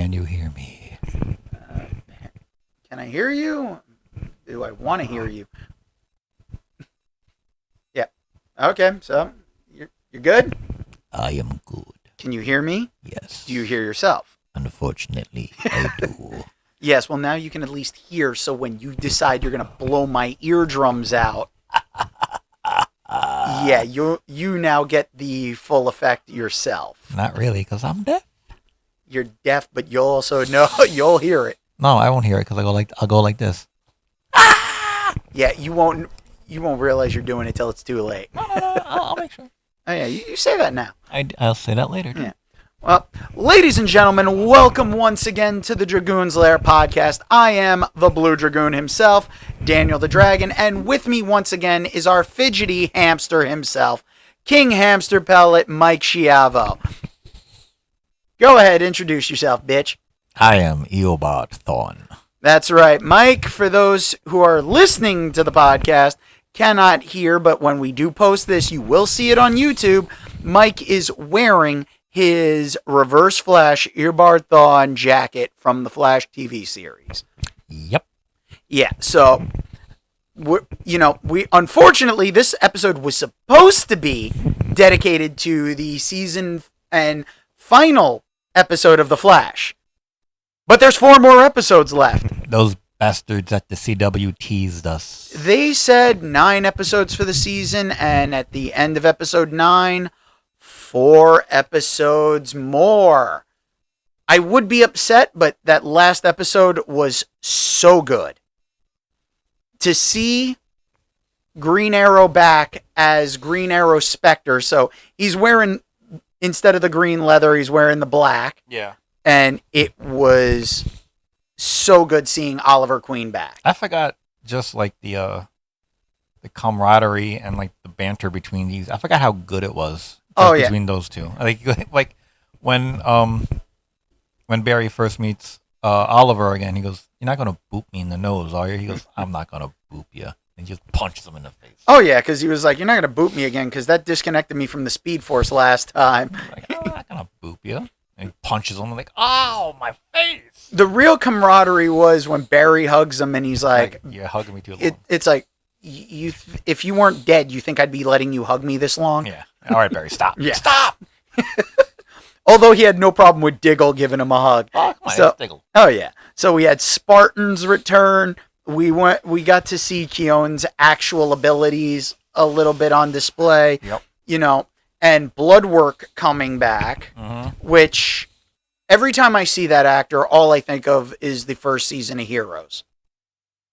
Can you hear me? Can I hear you? Do I want to hear you? Yeah. Okay, so you're good? I am good. Can you hear me? Yes. Do you hear yourself? Unfortunately, I do. Yes, well, now you can at least hear, so when you decide you're going to blow my eardrums out, yeah, you now get the full effect yourself. Not really, because I'm deaf. You're deaf, but you'll also know, you'll hear it. No, I won't hear it because I'll go like this. Yeah, you won't realize you're doing it till it's too late. No, I'll make sure. Oh, yeah, you say that now. I'll say that later. Yeah. Well, ladies and gentlemen, welcome once again to the Dragoon's Lair podcast. I am the Blue Dragoon himself, Daniel the Dragon, and with me once again is our fidgety hamster himself, King Hamster Pellet, Mike Schiavo. Go ahead, introduce yourself, bitch. I am Eobard Thorn. That's right. Mike, for those who are listening to the podcast, cannot hear, but when we do post this, you will see it on YouTube. Mike is wearing his Reverse Flash Eobard Thawne jacket from the Flash TV series. Yep. Yeah, so, we unfortunately, this episode was supposed to be dedicated to the season and final episode of The Flash. But there's 4 more episodes left. Those bastards at the CW teased us. They said 9 episodes for the season, and at the end of episode 9, 4 episodes more. I would be upset, but that last episode was so good. To see Green Arrow back as Green Arrow Spectre, so he's wearing, instead of the green leather, he's wearing the black. Yeah. And it was so good seeing Oliver Queen back. I forgot just like the camaraderie and like the banter between these. I forgot how good it was. Between those two. Like when Barry first meets Oliver again, he goes, "You're not gonna boop me in the nose, are you?" He goes, "I'm not gonna boop you," and he just punches him in the face. Oh yeah, because he was like, "You're not gonna boop me again," because that disconnected me from the Speed Force last time. Like, I'm not gonna boop you. And he punches him like, "Oh, my face!" The real camaraderie was when Barry hugs him and he's like, "You're hugging me too long." It's like, if you weren't dead, you think I'd be letting you hug me this long? Yeah. All right, Barry, stop. Yeah. Stop. Although he had no problem with Diggle giving him a hug. Oh, come on, Diggle. Oh yeah. So we had Spartan's return. We got to see Keown's actual abilities a little bit on display. Yep. And Bloodwork coming back, which every time I see that actor, all I think of is the first season of Heroes.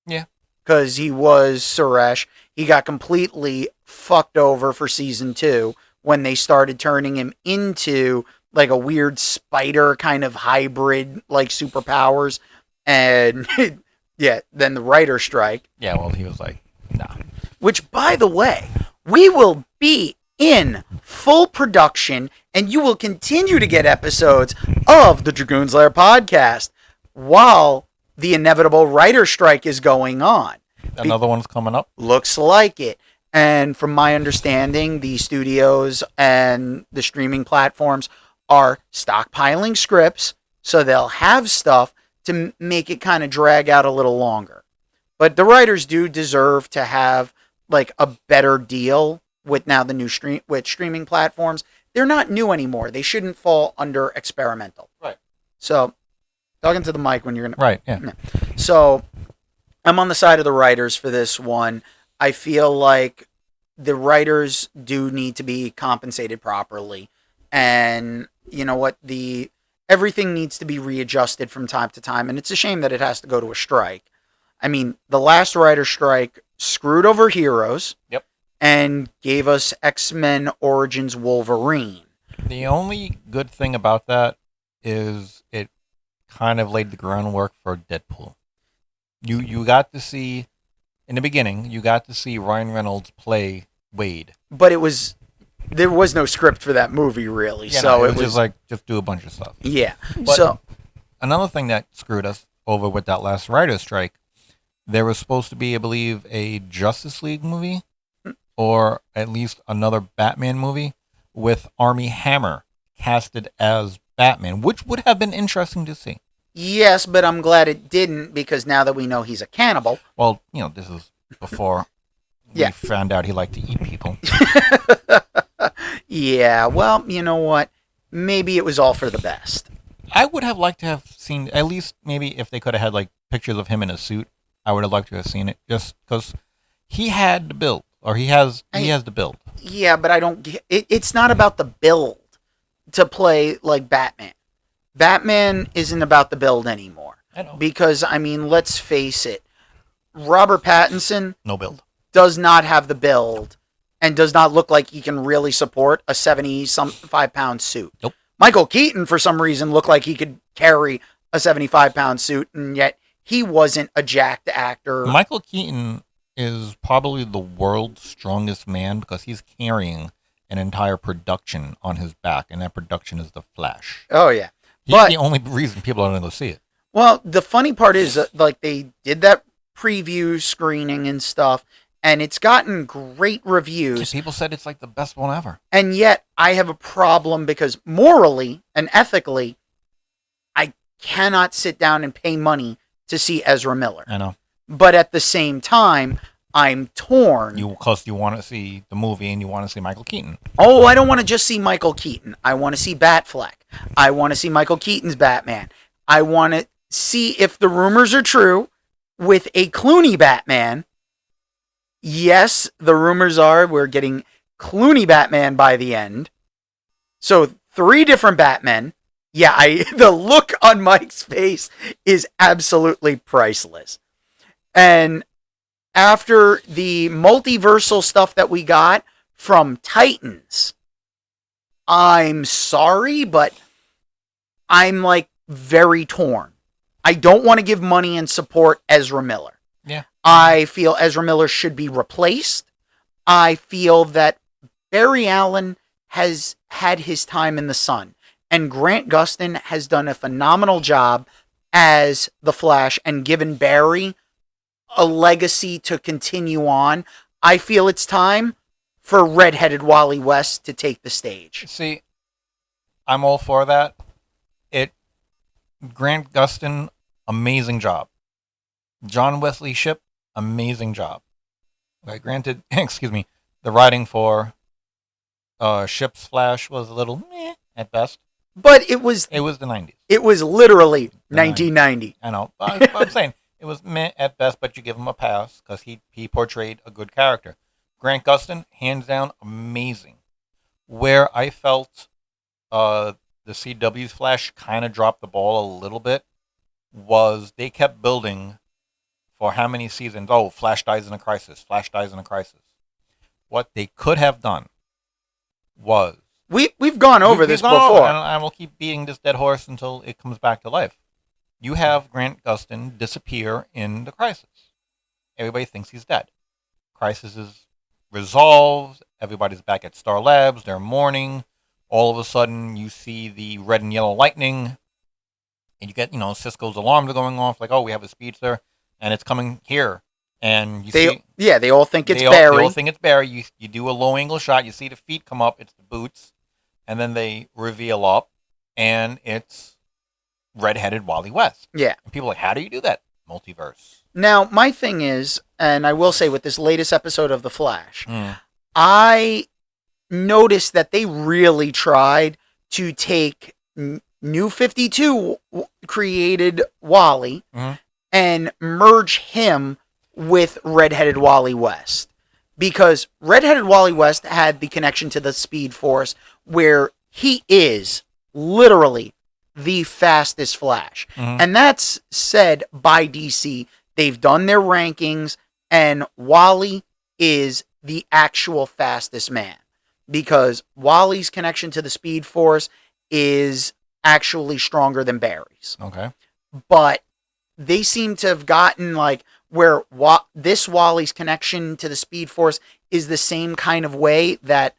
Yeah. Because he was Suresh. He got completely fucked over for season 2 when they started turning him into like a weird spider kind of hybrid, like superpowers. And yeah, then the writer strike. Yeah, well, he was like, nah. Which, by the way, we will be in full production, and you will continue to get episodes of the Dragoon's Lair podcast while the inevitable writer strike is going on. Another one's coming up? Looks like it. And from my understanding, the studios and the streaming platforms are stockpiling scripts, so they'll have stuff to make it kind of drag out a little longer. But the writers do deserve to have like a better deal with now the new streaming platforms. They're not new anymore. They shouldn't fall under experimental. Right. So, talking to the mic when you're going to... Right, yeah. So, I'm on the side of the writers for this one. I feel like the writers do need to be compensated properly. And, you know what, everything needs to be readjusted from time to time. And it's a shame that it has to go to a strike. I mean, the last writer strike screwed over Heroes. Yep. And gave us X-Men Origins Wolverine. The only good thing about that is it kind of laid the groundwork for Deadpool. You got to see, in the beginning, you got to see Ryan Reynolds play Wade. But there was no script for that movie, really. Yeah, so no, it was just do a bunch of stuff. Yeah. But so another thing that screwed us over with that last writer's strike, there was supposed to be, I believe, a Justice League movie, or at least another Batman movie, with Armie Hammer casted as Batman, which would have been interesting to see. Yes, but I'm glad it didn't, because now that we know he's a cannibal. Well, this is before we found out he liked to eat people. Yeah, well, you know what? Maybe it was all for the best. I would have liked to have seen, at least maybe if they could have had like pictures of him in a suit. I would have liked to have seen it, just because he had the build, or he has the build. Yeah, but I don't get it. It's not about the build to play like Batman. Batman isn't about the build anymore. I know. Because, I mean, let's face it. Robert Pattinson No build. does not have the build and does not look like he can really support a 75-pound suit. Nope. Michael Keaton, for some reason, looked like he could carry a 75-pound suit, and yet he wasn't a jacked actor. Michael Keaton is probably the world's strongest man because he's carrying an entire production on his back, and that production is The Flash. Oh, yeah. He's the only reason people are going to go see it. Well, the funny part is that, like, they did that preview screening and stuff, and it's gotten great reviews. People said it's like the best one ever. And yet, I have a problem because morally and ethically, I cannot sit down and pay money to see Ezra Miller. I know. But at the same time, I'm torn. Because you want to see the movie and you want to see Michael Keaton. Oh, I don't want to just see Michael Keaton. I want to see Batfleck. I want to see Michael Keaton's Batman. I want to see if the rumors are true with a Clooney Batman. Yes, the rumors are we're getting Clooney Batman by the end. So 3 different Batmen. Yeah, the look on Mike's face is absolutely priceless. And after the multiversal stuff that we got from Titans, I'm sorry, but I'm like very torn. I don't want to give money and support Ezra Miller. Yeah. I feel Ezra Miller should be replaced. I feel that Barry Allen has had his time in the sun, and Grant Gustin has done a phenomenal job as the Flash and given Barry a legacy to continue on. I feel it's time for redheaded Wally West to take the stage. See, I'm all for that. Grant Gustin, amazing job. John Wesley Shipp, amazing job. Okay, granted, excuse me, the writing for Shipp's Flash was a little meh at best. But it was the 90s. It was literally 1990. I know. I'm saying it was meh at best, but you give him a pass because he portrayed a good character. Grant Gustin, hands down, amazing. Where I felt the CW's Flash kind of dropped the ball a little bit was they kept building for how many seasons? Oh, Flash dies in a crisis. Flash dies in a crisis. What they could have done was... We've gone over this before. And we'll keep beating this dead horse until it comes back to life. You have Grant Gustin disappear in the crisis. Everybody thinks he's dead. Crisis is resolved. Everybody's back at Star Labs. They're mourning. All of a sudden, you see the red and yellow lightning. And you get, Cisco's alarms are going off. Like, oh, we have a speedster. And it's coming here. And they all think it's Barry. They all think it's Barry. You do a low angle shot. You see the feet come up. It's the boots. And then they reveal up. And it's redheaded Wally West. Yeah. And people are like, how do you do that? Multiverse. Now, my thing is, and I will say with this latest episode of The Flash, I noticed that they really tried to take New 52 created Wally and merge him with redheaded Wally West. Because redheaded Wally West had the connection to the Speed Force where he is literally the fastest Flash. And that's said by DC. They've done their rankings, and Wally is the actual fastest man. Because Wally's connection to the Speed Force is actually stronger than Barry's. Okay. But they seem to have gotten like where this Wally's connection to the Speed Force is the same kind of way that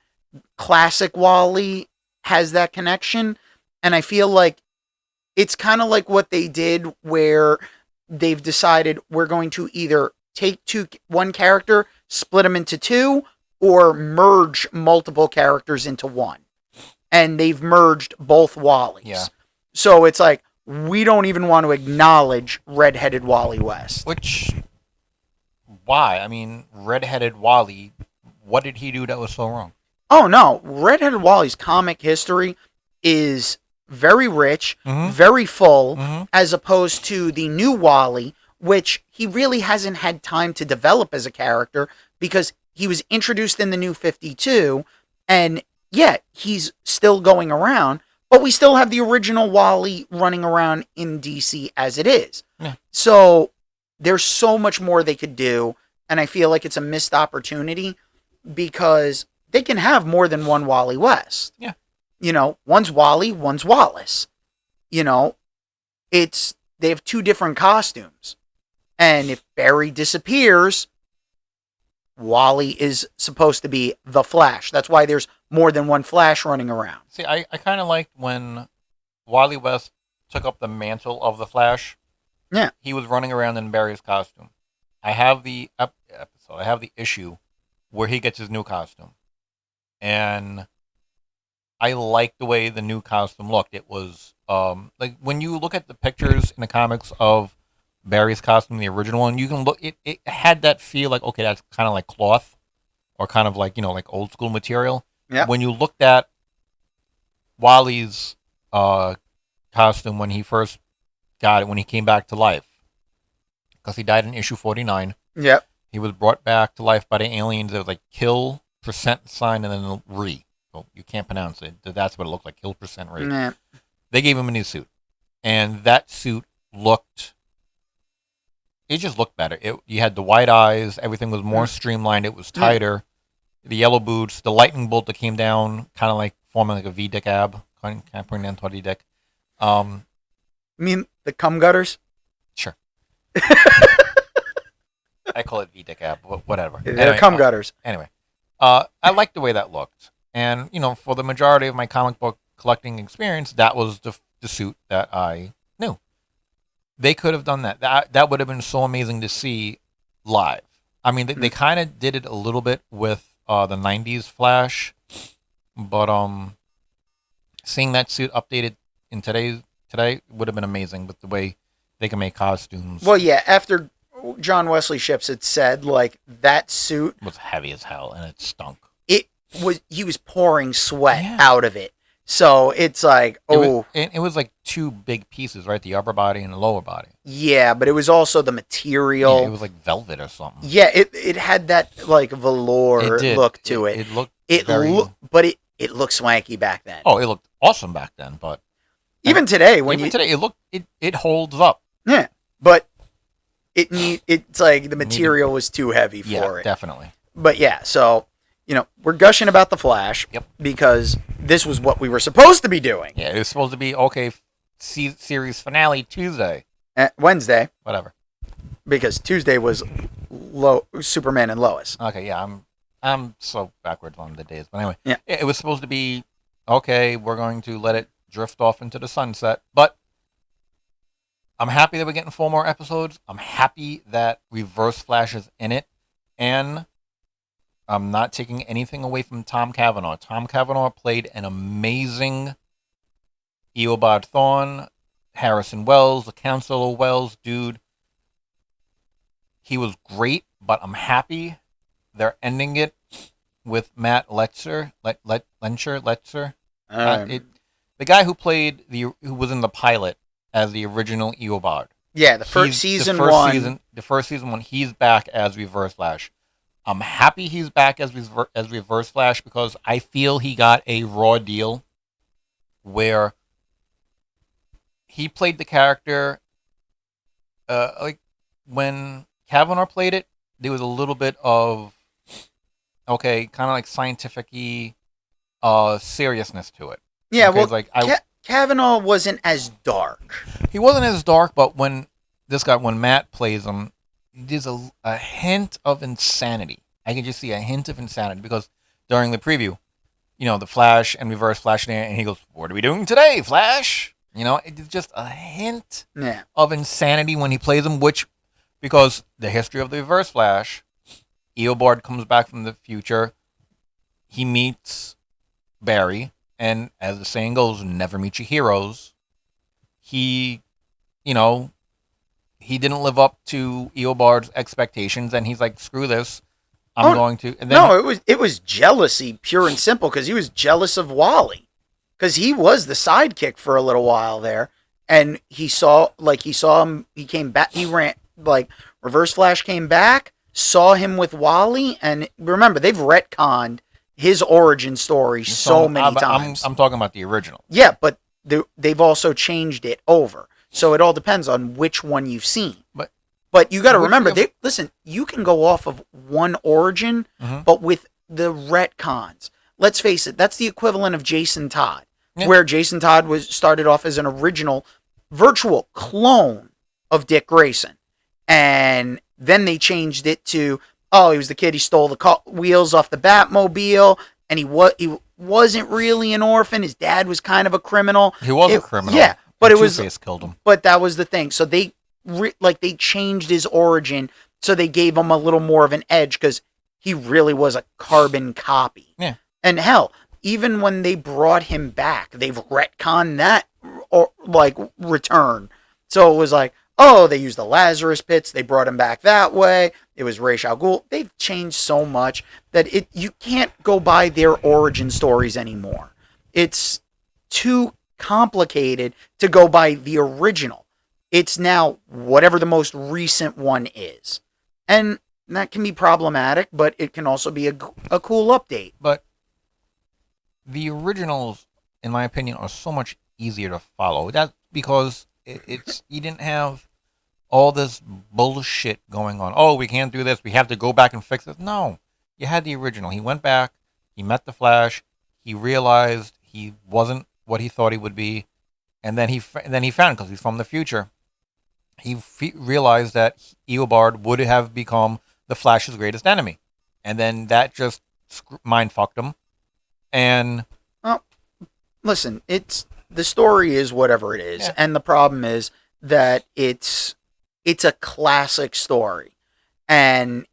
classic Wally has that connection. And I feel like it's kind of like what they did where they've decided we're going to either take one character, split them into 2, or merge multiple characters into 1. And they've merged both Wallys. Yeah. So it's like we don't even want to acknowledge redheaded Wally West. Which, why? I mean, redheaded Wally, what did he do that was so wrong? Oh no, redheaded Wally's comic history is very rich, Mm-hmm. very full, Mm-hmm. as opposed to the new Wally, which he really hasn't had time to develop as a character because he was introduced in the New 52, and yeah, he's still going around, but we still have the original Wally running around in DC as it is. Yeah. So there's so much more they could do, and I feel like it's a missed opportunity because they can have more than one Wally West. Yeah. You know, one's Wally, one's Wallace. You know, they have two different costumes. And if Barry disappears, Wally is supposed to be the Flash. That's why there's more than one Flash running around. See, I kind of liked when Wally West took up the mantle of the Flash. Yeah. He was running around in Barry's costume. I have the episode. I have the issue where he gets his new costume. And I liked the way the new costume looked. It was like when you look at the pictures in the comics of Barry's costume, the original one, you can look. It had that feel like, okay, that's kind of like cloth, or kind of like, like old school material. Yeah. When you looked at Wally's costume when he first got it, when he came back to life, because he died in issue 49. Yep. He was brought back to life by the aliens. It was like kill percent sign and then a re. Well, you can't pronounce it. That's what it looked like. Kill percent re. Nah. They gave him a new suit, and that suit looked. It just looked better. You had the white eyes. Everything was more streamlined. It was tighter. The yellow boots, the lightning bolt that came down, kind of like forming like a V-dick ab, kind of pointing down toward the dick. You mean the cum gutters? Sure. I call it V-dick ab, but whatever. They're Anyway, cum gutters. Anyway, I liked the way that looked, and for the majority of my comic book collecting experience, that was the suit that I knew. They could have done that. That would have been so amazing to see live. I mean, they kind of did it a little bit with the '90s Flash, but seeing that suit updated in today would have been amazing. With the way they can make costumes. Well, yeah. After John Wesley Ships had said, like, that suit was heavy as hell and it stunk. He was pouring sweat out of it. So it's like, it was like two big pieces, right? The upper body and the lower body. Yeah, but it was also the material. Yeah, it was like velvet or something. Yeah, it had that like velour look to it. But it looked swanky back then. Oh, it looked awesome back then, but even today it holds up. Yeah, but it's like the material was too heavy for it. Definitely. But yeah, so we're gushing about the Flash because this was what we were supposed to be doing. Yeah, it was supposed to be series finale Tuesday, Wednesday, whatever. Because Tuesday was Superman and Lois. Okay, yeah, I'm so backwards on the days, but anyway, yeah, it was supposed to be okay. We're going to let it drift off into the sunset, but I'm happy that we're getting 4 more episodes. I'm happy that Reverse Flash is in it, and I'm not taking anything away from Tom Cavanaugh. Tom Cavanaugh played an amazing Eobard Thawne, Harrison Wells, the Council of Wells, dude. He was great, but I'm happy they're ending it with Matt Letzer. Letzer. The guy who played who was in the pilot as the original Eobard. Yeah, the first season when he's back as Reverse Flash. I'm happy he's back as Reverse Flash because I feel he got a raw deal where he played the character like when Kavanaugh played it, there was a little bit of kind of like scientific-y seriousness to it. Yeah, okay? Well, Kavanaugh wasn't as dark. He wasn't as dark, but when Matt plays him, there's a hint of insanity. I can just see a hint of insanity because during the preview, the Flash and Reverse Flash there, and he goes, "What are we doing today, Flash?" It's just a hint of insanity when he plays him, because the history of the Reverse Flash, Eobard comes back from the future, he meets Barry, and as the saying goes, never meet your heroes. he, you know, he didn't live up to Eobard's expectations, and he's like, "Screw this, I'm going to." And then no, it was jealousy, pure and simple, because he was jealous of Wally, because he was the sidekick for a little while there, and he saw him. He came back. He ran like Reverse Flash came back, saw him with Wally, and remember they've retconned his origin story so many times. I'm talking about the original. Yeah, but they've also changed it over. So it all depends on which one you've seen. But you got to remember, listen, you can go off of one origin, but with the retcons. Let's face it, that's the equivalent of Jason Todd, where Jason Todd started off as an original virtual clone of Dick Grayson. And then they changed it to, he was the kid, he stole the wheels off the Batmobile, and he wasn't really an orphan. His dad was kind of a criminal. He was a criminal. Yeah, but Two-Face killed him. But that was the thing. So they changed his origin, so they gave him a little more of an edge because he really was a carbon copy. Yeah. And hell, even when they brought him back, they've retconned that return. So it was like, they used the Lazarus pits. They brought him back that way. It was Ra's al Ghul. They've changed so much that you can't go by their origin stories anymore. It's too complicated to go by the original. It's now whatever the most recent one is. And that can be problematic, but it can also be a cool update. But the originals, in my opinion, are so much easier to follow. That's because it's you didn't have all this bullshit going on. Oh, we can't do this. We have to go back and fix this. No, you had the original. He went back. He met the Flash. He realized he wasn't what he thought he would be, and then he found, because he's from the future, he realized that Eobard would have become the Flash's greatest enemy, and then that just mind fucked him. And listen, the story is whatever it is, and the problem is that it's a classic story, and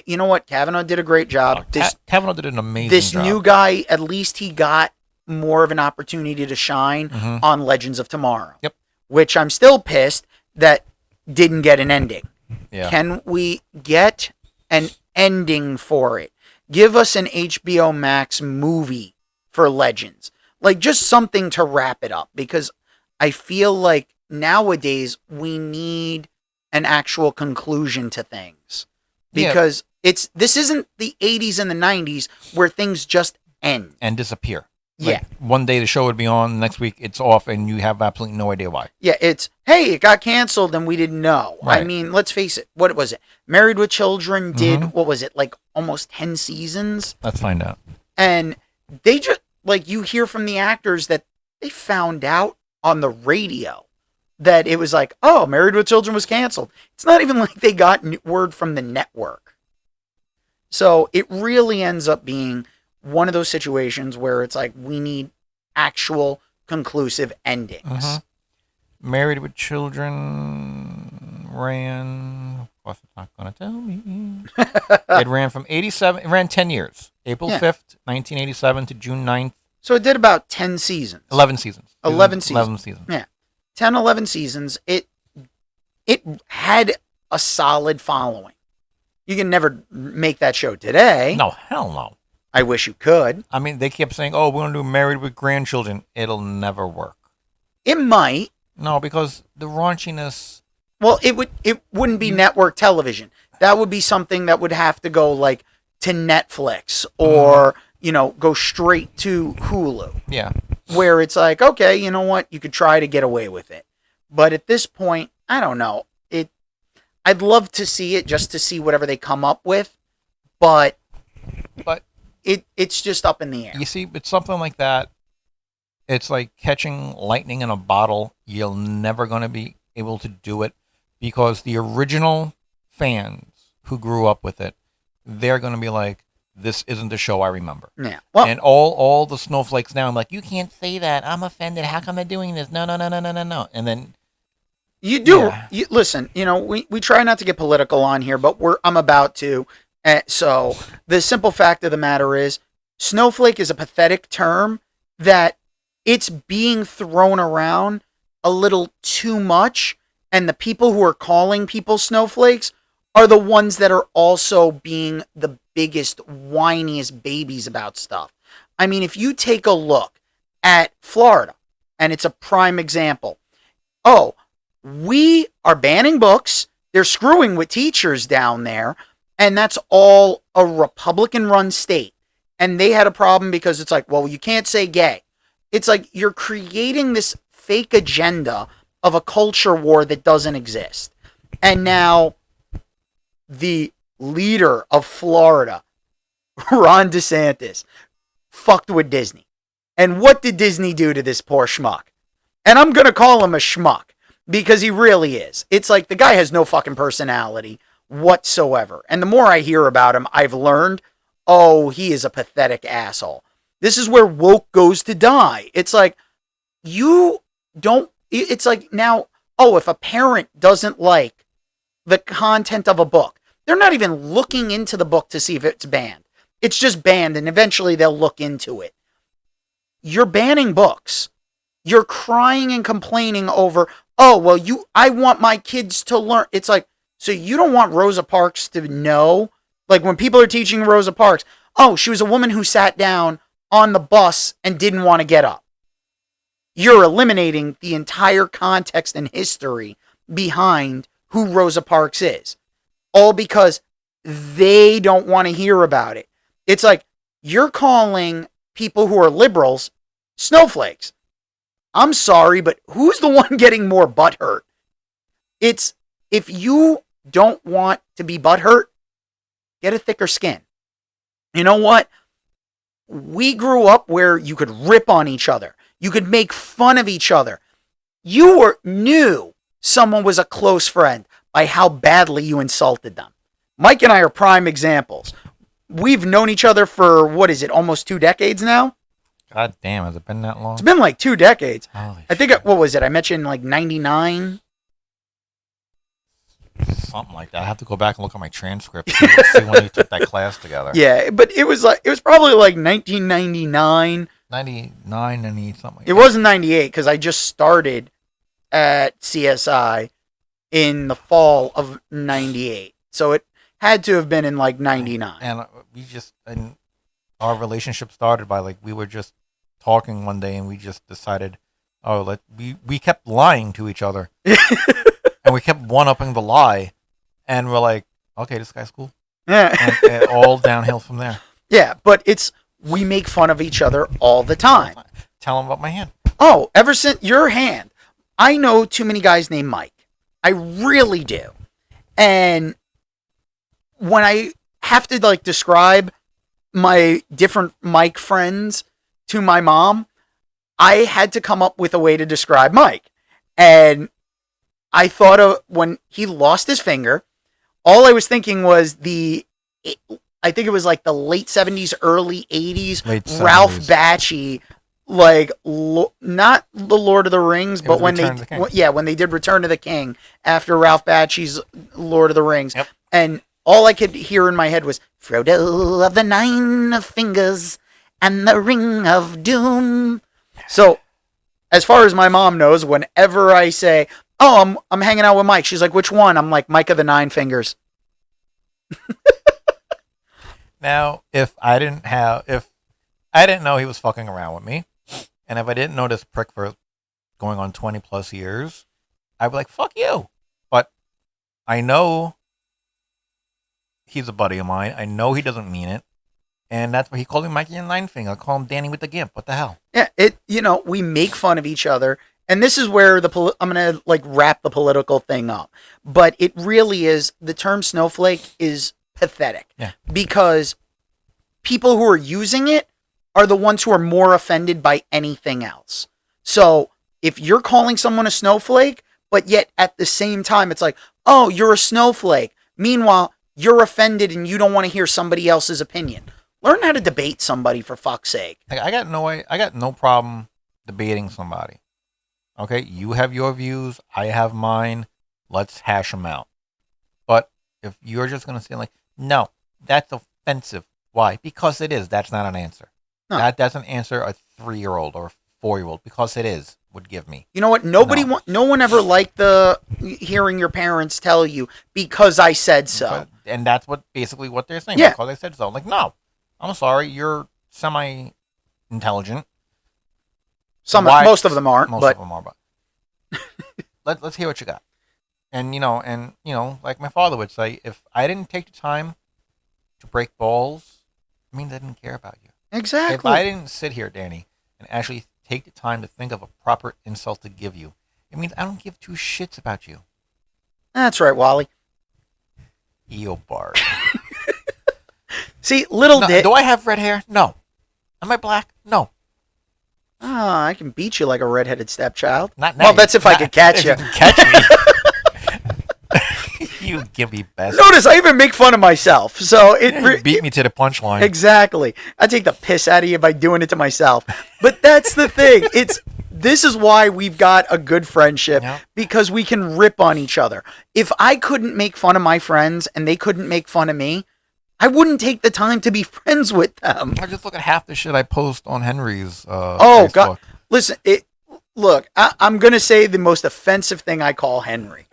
you know what, Kavanaugh did a great job. Kavanaugh did an amazing job. This new guy, at least he got more of an opportunity to shine on Legends of Tomorrow. Yep. Which I'm still pissed that didn't get an ending. Yeah. Can we get an ending for it? Give us an HBO Max movie for Legends. Like, just something to wrap it up, because I feel like nowadays we need an actual conclusion to things. Because this isn't the 80s and the 90s where things just end. And disappear. Yeah. One day the show would be on, next week it's off, and you have absolutely no idea why. Yeah, it got canceled and we didn't know. Right. I mean, let's face it. What was it? Married with Children did, what was it, like almost 10 seasons? Let's find out. And they just, you hear from the actors that they found out on the radio that it was like, Married with Children was canceled. It's not even like they got word from the network. So it really ends up being one of those situations where it's like, we need actual conclusive endings. Married with Children ran, of course it's not going to tell me. It ran from 87, it ran 10 years. April 5th, 1987 to June 9th. So it did about 10 seasons. 11 seasons. 11 seasons. 11 seasons. Yeah. 10, 11 seasons. It had a solid following. You can never make that show today. No, hell no. I wish you could. I mean, they kept saying, we're going to do Married with Grandchildren. It'll never work. It might. No, because the raunchiness... Well, it wouldn't be network television. That would be something that would have to go, to Netflix or, go straight to Hulu. Yeah. Where it's like, okay, you know what? You could try to get away with it. But at this point, I don't know. I'd love to see it just to see whatever they come up with. But it's just up in the air. You see, it's something like that. It's like catching lightning in a bottle. You're never going to be able to do it because the original fans who grew up with it, they're going to be like, this isn't the show I remember. Yeah. Well, and all the snowflakes now, I'm like, you can't say that. I'm offended. How come they're doing this? No. And then you do. Yeah. Listen, we try not to get political on here, but I'm about to. So the simple fact of the matter is, snowflake is a pathetic term that it's being thrown around a little too much, and the people who are calling people snowflakes are the ones that are also being the biggest, whiniest babies about stuff. I mean, if you take a look at Florida, and it's a prime example, oh, we are banning books, they're screwing with teachers down there, and that's all a Republican run state. And they had a problem because it's like, well, you can't say gay. It's like you're creating this fake agenda of a culture war that doesn't exist. And now the leader of Florida, Ron DeSantis, fucked with Disney. And what did Disney do to this poor schmuck? And I'm going to call him a schmuck because he really is. It's like the guy has no fucking personality whatsoever. And the more I hear about him, I've learned, oh, he is a pathetic asshole. This is where woke goes to die. It's like, you don't, it's like now, oh, if a parent doesn't like the content of a book, they're not even looking into the book to see if it's banned. It's just banned, and eventually they'll look into it. You're banning books. You're crying and complaining over, oh, well, I want my kids to learn. It's like, so you don't want Rosa Parks to know? Like when people are teaching Rosa Parks, oh, she was a woman who sat down on the bus and didn't want to get up. You're eliminating the entire context and history behind who Rosa Parks is. All because they don't want to hear about it. It's like you're calling people who are liberals snowflakes. I'm sorry, but who's the one getting more butthurt? It's if you don't want to be butthurt, get a thicker skin. You know what? We grew up where you could rip on each other. You could make fun of each other. You knew someone was a close friend by how badly you insulted them. Mike and I are prime examples. We've known each other for, what is it, almost 2 decades now? God damn, has it been that long? It's been like 2 decades. Holy I think, what was it? I met you in like 99? Something like that. I have to go back and look at my transcript see when we took that class together. Yeah, but it was probably like 1999. 99, 90, something like It wasn't 98 because I just started at CSI in the fall of 98. So it had to have been in like 99. And and our relationship started by like, we were just talking one day and we just decided, oh, we kept lying to each other. And we kept one-upping the lie. And we're like, okay, this guy's cool. Yeah. And all downhill from there. Yeah, but we make fun of each other all the time. Tell him about my hand. Oh, ever since your hand. I know too many guys named Mike. I really do. And when I have to like describe my different Mike friends to my mom, I had to come up with a way to describe Mike. And I thought of when he lost his finger, all I was thinking was I think it was like the late 70s, early 80s, Ralph Bakshi, like not the Lord of the Rings, but when they did Return of the King after Ralph Bakshi's Lord of the Rings. Yep. And all I could hear in my head was Frodo of the Nine Fingers and the Ring of Doom. So, as far as my mom knows, whenever I say, "Oh, I'm hanging out with Mike," she's like, "Which one?" I'm like, "Mike of the Nine Fingers." Now, if I didn't know he was fucking around with me, and if I didn't know this prick for going on 20 plus years, I'd be like, "Fuck you." But I know he's a buddy of mine. I know he doesn't mean it. And that's why he called me Mikey and Nine Finger. I call him Danny with the Gimp. What the hell? Yeah, we make fun of each other. And this is where I'm going to like wrap the political thing up. But it really is, the term snowflake is pathetic. Yeah. Because people who are using it are the ones who are more offended by anything else. So if you're calling someone a snowflake, but yet at the same time, it's like, oh, you're a snowflake. Meanwhile, you're offended and you don't want to hear somebody else's opinion. Learn how to debate somebody, for fuck's sake. I got no problem debating somebody. Okay, you have your views, I have mine. Let's hash them out. But if you're just going to say like, no, that's offensive. Why? Because it is. That's not an answer. No. That doesn't answer a 3-year-old or 4-year-old, because it is, would give me. You know what? No one ever liked the hearing your parents tell you because I said so. And that's basically what they're saying. Yeah. Because I said so. I'm like, no, I'm sorry, you're semi-intelligent. Most of them aren't. Most of them are, but let's hear what you got. And like my father would say, if I didn't take the time to break balls, it means I didn't care about you. Exactly. If I didn't sit here, Danny, and actually take the time to think of a proper insult to give you, it means I don't give two shits about you. That's right, Wally. Eobard. See, little Dick. Do I have red hair? No. Am I black? No. I can beat you like a redheaded stepchild. Not now. Well, that's if I could catch you. You can catch me. You give me best. Notice I even make fun of myself. So you beat me to the punchline. Exactly. I take the piss out of you by doing it to myself. But that's the thing. This is why we've got a good friendship, because we can rip on each other. If I couldn't make fun of my friends and they couldn't make fun of me, I wouldn't take the time to be friends with them. I just look at half the shit I post on Henry's Facebook. God. Listen, I'm going to say the most offensive thing I call Henry.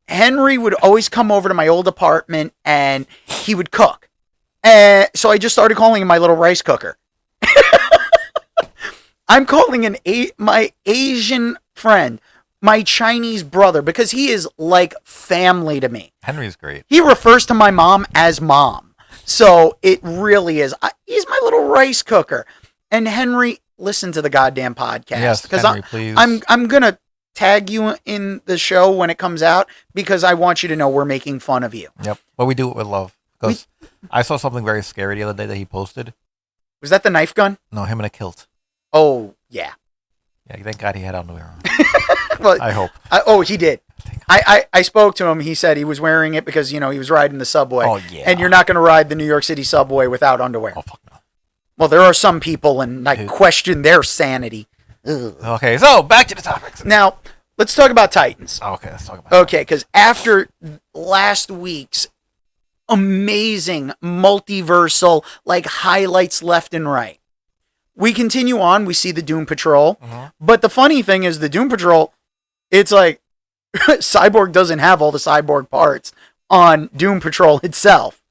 Henry would always come over to my old apartment and he would cook. And so I just started calling him my little rice cooker. I'm calling my Asian friend my Chinese brother because he is like family to me. Henry's great. He refers to my mom as mom. So it really is. He's my little rice cooker. And Henry, listen to the goddamn podcast. Yes, Henry, please. I'm going to tag you in the show when it comes out because I want you to know we're making fun of you. Yep. But we do it with love. Because I saw something very scary the other day that he posted. Was that the knife gun? No, him in a kilt. Oh, yeah. Yeah, thank God he had underwear on. Well, I hope. He did. I spoke to him. He said he was wearing it because, he was riding the subway. Oh, yeah. And you're not going to ride the New York City subway without underwear. Oh, fuck no. Well, there are some people, and I question their sanity. Ugh. Okay, so back to the topics. Now, let's talk about Titans. Okay, let's talk about Okay, because after last week's amazing multiversal, highlights left and right, we continue on. We see the Doom Patrol. Mm-hmm. But the funny thing is the Doom Patrol, it's like Cyborg doesn't have all the Cyborg parts on Doom Patrol itself.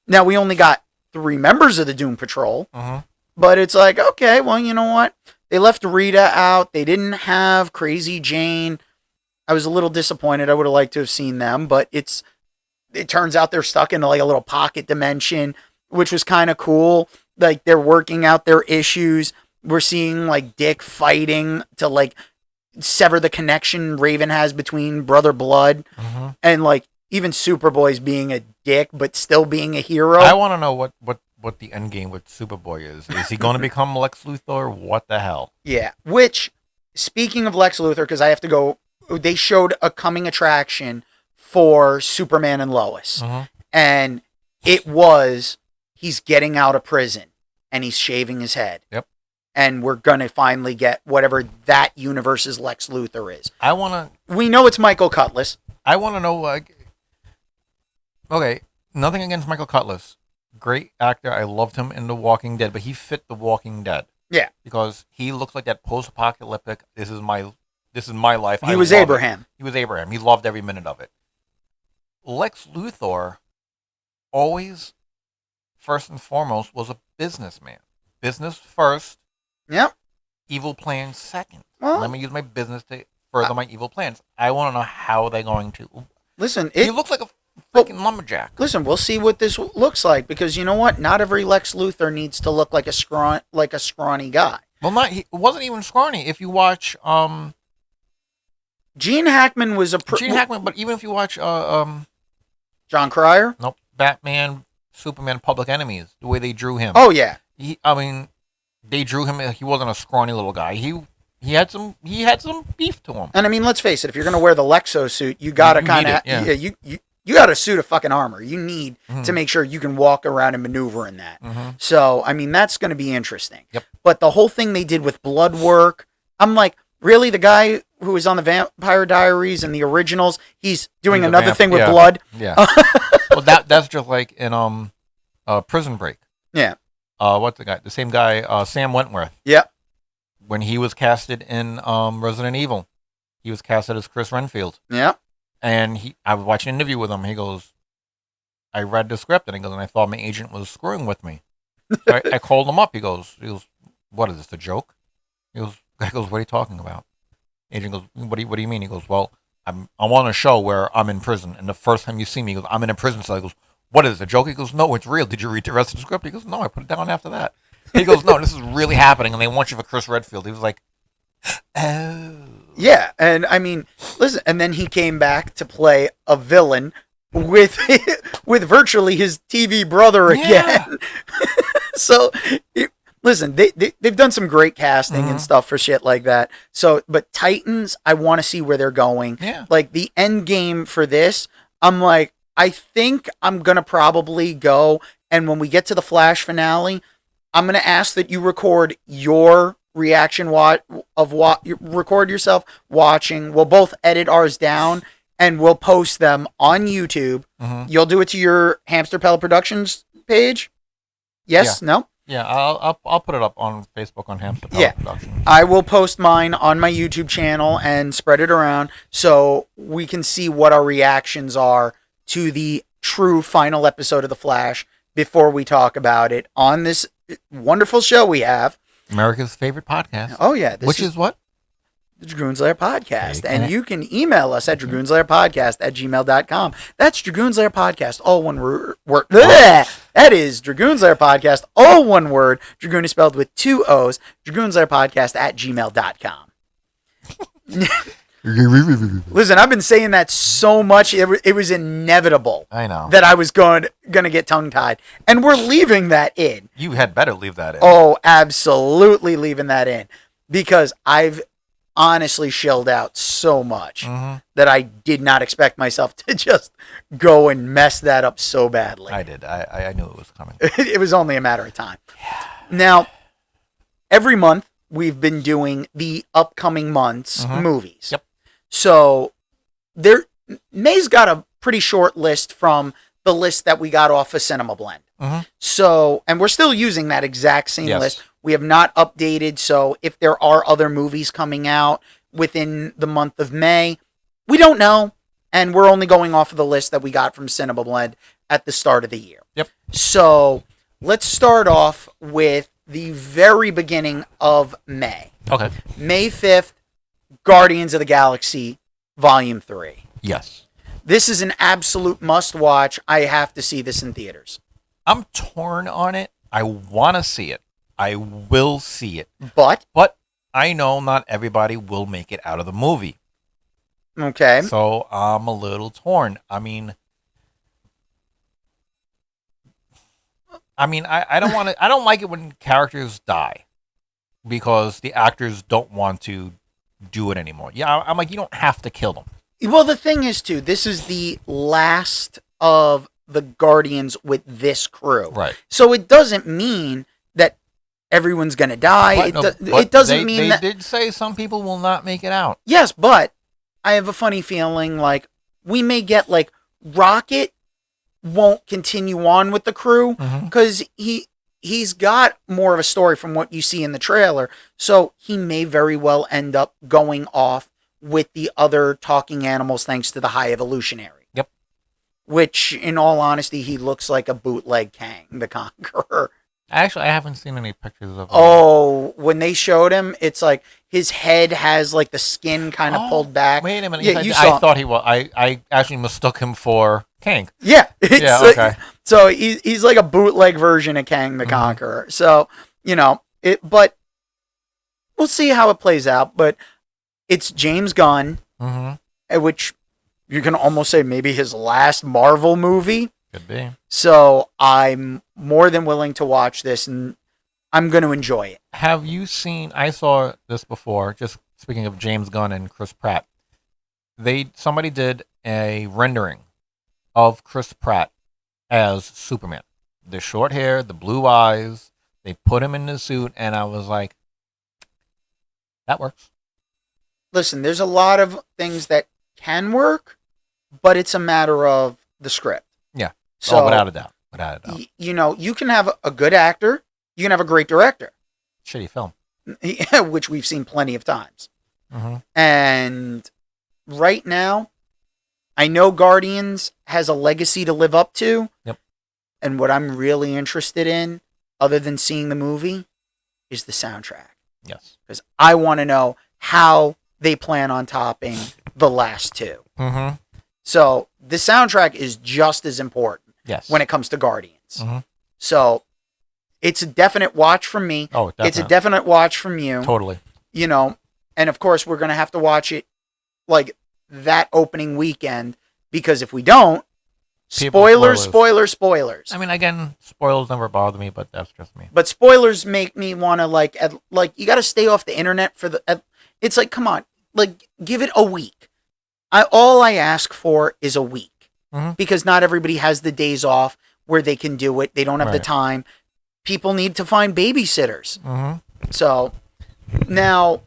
Now, we only got 3 members of the Doom Patrol. Mm-hmm. But it's like, okay, well, you know what? They left Rita out. They didn't have Crazy Jane. I was a little disappointed. I would have liked to have seen them. But it turns out they're stuck in a little pocket dimension, which was kind of cool. They're working out their issues. We're seeing Dick fighting to sever the connection Raven has between Brother Blood, and even Superboy's being a dick but still being a hero. I want to know what the end game with Superboy is. Is he going to become Lex Luthor? What the hell? Yeah. Which, speaking of Lex Luthor, because I have to go, they showed a coming attraction for Superman and Lois, and it was he's getting out of prison and he's shaving his head. Yep. And we're going to finally get whatever that universe's Lex Luthor is. We know it's Michael Cutlass. I want to know, okay, nothing against Michael Cutlass. Great actor. I loved him in The Walking Dead, but he fit The Walking Dead. Yeah. Because he looked like that post-apocalyptic, this is my life. He was Abraham. He was Abraham. He loved every minute of it. Lex Luthor always, first and foremost, was a businessman. Business first. Yep. Evil plans second. Well, let me use my business to further my evil plans. I want to know how they're going to. Listen, he looks like a freaking lumberjack. Listen, we'll see what this looks like because you know what? Not every Lex Luthor needs to look like a scrawny guy. Well, he wasn't even scrawny. If you watch, Gene Hackman was Gene Hackman, but even if you watch, John Cryer. Nope, Batman, Superman, Public Enemies, the way they drew him. Oh yeah. They drew him. He wasn't a scrawny little guy. He had some beef to him. And I mean, let's face it. If you're gonna wear the Lexo suit, you gotta you got a suit of fucking armor. You need to make sure you can walk around and maneuver in that. So I mean, that's gonna be interesting. Yep. But the whole thing they did with blood work, I'm like, really, the guy who was on the Vampire Diaries and the originals, he's doing another thing with blood. Yeah. Well, that's just like in Prison Break. Yeah. What's the guy? The same guy, Sam Wentworth. Yep. when he was casted in Resident Evil, he was casted as Chris Renfield. Yeah. And I was watching an interview with him. He goes, I read the script, and he goes, and I thought my agent was screwing with me. So I called him up. He goes, what is this, a joke? I goes, what are you talking about? Agent goes, what do you mean? He goes, well, I'm on a show where I'm in prison, and the first time you see me, he goes, I'm in a prison cell. He goes, what is it, a joke? He goes, no, it's real. Did you read the rest of the script? He goes, no, I put it down after that. He goes, no, this is really happening, and they want you for Chris Redfield. He was like, oh. Yeah, and I mean, listen, and then he came back to play a villain with virtually his TV brother again. Yeah. So, listen, they've done some great casting and stuff for shit like that. So, but Titans, I want to see where they're going. Yeah. Like, the end game for this, I'm like, I think I'm going to probably go, and when we get to the Flash finale, I'm going to ask that you record your reaction record yourself watching. We'll both edit ours down, and we'll post them on YouTube. Mm-hmm. You'll do it to your Hamster Pellet Productions page? Yes? Yeah. No? Yeah, I'll put it up on Facebook on Hamster Pellet Productions. I will post mine on my YouTube channel and spread it around so we can see what our reactions are to the true final episode of The Flash before we talk about it on this wonderful show we have. America's favorite podcast. Oh, yeah. Which is what? The Dragoon's Lair Podcast. And you can email us at dragoonslairpodcast@gmail.com. That's Dragoon's Lair Podcast, all one word. That is Dragoon's Lair Podcast, all one word. Dragoon is spelled with 2 O's. Dragoon's Lair Podcast @gmail.com. Listen, I've been saying that so much, it was inevitable. I know. That I was going to get tongue-tied. And we're leaving that in. You had better leave that in. Oh, absolutely leaving that in. Because I've honestly shelled out so much that I did not expect myself to just go and mess that up so badly. I did. I knew it was coming. It was only a matter of time. Yeah. Now, every month we've been doing the upcoming month's movies. Yep. So May's got a pretty short list from the list that we got off of Cinema Blend. So, and we're still using that exact same list. We have not updated, so if there are other movies coming out within the month of May, we don't know, and we're only going off of the list that we got from Cinema Blend at the start of the year. Yep. So, let's start off with the very beginning of May. Okay. May 5th, Guardians of the Galaxy, Volume 3. Yes. This is an absolute must-watch. I have to see this in theaters. I'm torn on it. I want to see it. I will see it. But I know not everybody will make it out of the movie. Okay. So I'm a little torn. I don't like it when characters die because the actors don't want to do it anymore. Yeah, I'm like, you don't have to kill them. Well, the thing is, too, this is the last of the Guardians with this crew. Right. So it doesn't mean that everyone's going to die. It doesn't mean that... They did say some people will not make it out. Yes, but I have a funny feeling like we may get like Rocket won't continue on with the crew because he's got more of a story from what you see in the trailer. So he may very well end up going off with the other talking animals thanks to the High Evolutionary. Yep. Which, in all honesty, he looks like a bootleg Kang the Conqueror. Actually, I haven't seen any pictures of him. Oh, when they showed him, it's like his head has like the skin kind of pulled back. Wait a minute. Yeah, I thought he was. I actually mistook him for Kang. Yeah. Yeah, okay. So he's like a bootleg version of Kang the Conqueror. So, but we'll see how it plays out. But it's James Gunn, which you can almost say maybe his last Marvel movie. Could be. So I'm more than willing to watch this, and I'm going to enjoy it. Have you seen? I saw this before. Just speaking of James Gunn and Chris Pratt, somebody did a rendering of Chris Pratt as Superman. The short hair, the blue eyes. They put him in the suit, and I was like, that works. Listen, there's a lot of things that can work, but it's a matter of the script. Yeah. So, without a doubt. Without a doubt. You can have a good actor. You can have a great director. Shitty film. which we've seen plenty of times. Mm-hmm. And right now, I know Guardians has a legacy to live up to. Yep. And what I'm really interested in, other than seeing the movie, is the soundtrack. Yes. Because I want to know how they plan on topping the last two. Mm-hmm. So the soundtrack is just as important. Yes. When it comes to Guardians. Mm-hmm. So it's a definite watch from me. Oh, definitely. It's a definite watch from you. Totally. You know, and of course we're going to have to watch it like that opening weekend, because if we don't, spoilers. I mean, again, spoilers never bother me, but that's just me. But spoilers make me want to like you got to stay off the internet for the. It's like, come on, like give it a week. All I ask for is a week, because not everybody has the days off where they can do it. They don't have the time. People need to find babysitters. Mm-hmm. So now,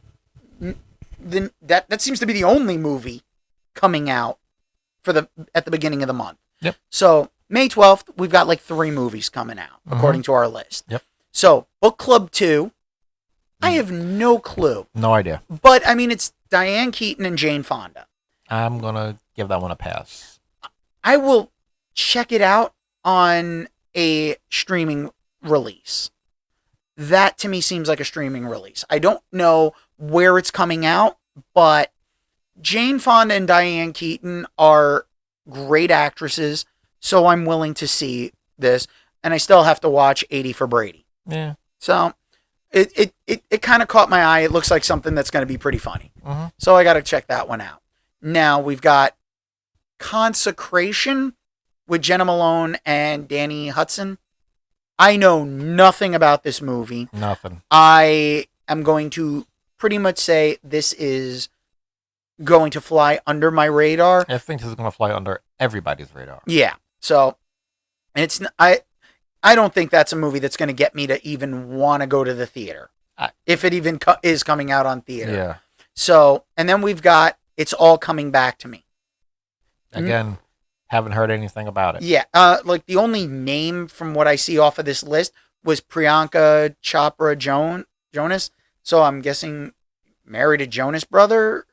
that seems to be the only movie coming out at the beginning of the month. Yep. So May 12th, we've got like 3 movies coming out according to our list. Yep. So Book Club 2, I have no clue. No idea. But I mean, it's Diane Keaton and Jane Fonda. I'm gonna give that one a pass. I will check it out on a streaming release. That to me seems like a streaming release. I don't know where it's coming out, but Jane Fonda and Diane Keaton are great actresses, so I'm willing to see this. And I still have to watch 80 for Brady. Yeah. So it kind of caught my eye. It looks like something that's going to be pretty funny. Mm-hmm. So I got to check that one out. Now we've got Consecration with Jenna Malone and Danny Hudson. I know nothing about this movie. Nothing. I am going to pretty much say this is going to fly under my radar. I think this is going to fly under everybody's radar. Yeah. So I don't think that's a movie that's going to get me to even want to go to the theater. If it even is coming out on theater. Yeah. So, and then we've got It's All Coming Back to Me. Again, haven't heard anything about it. Yeah. Like the only name from what I see off of this list was Priyanka Chopra Jonas. So I'm guessing married a Jonas brother.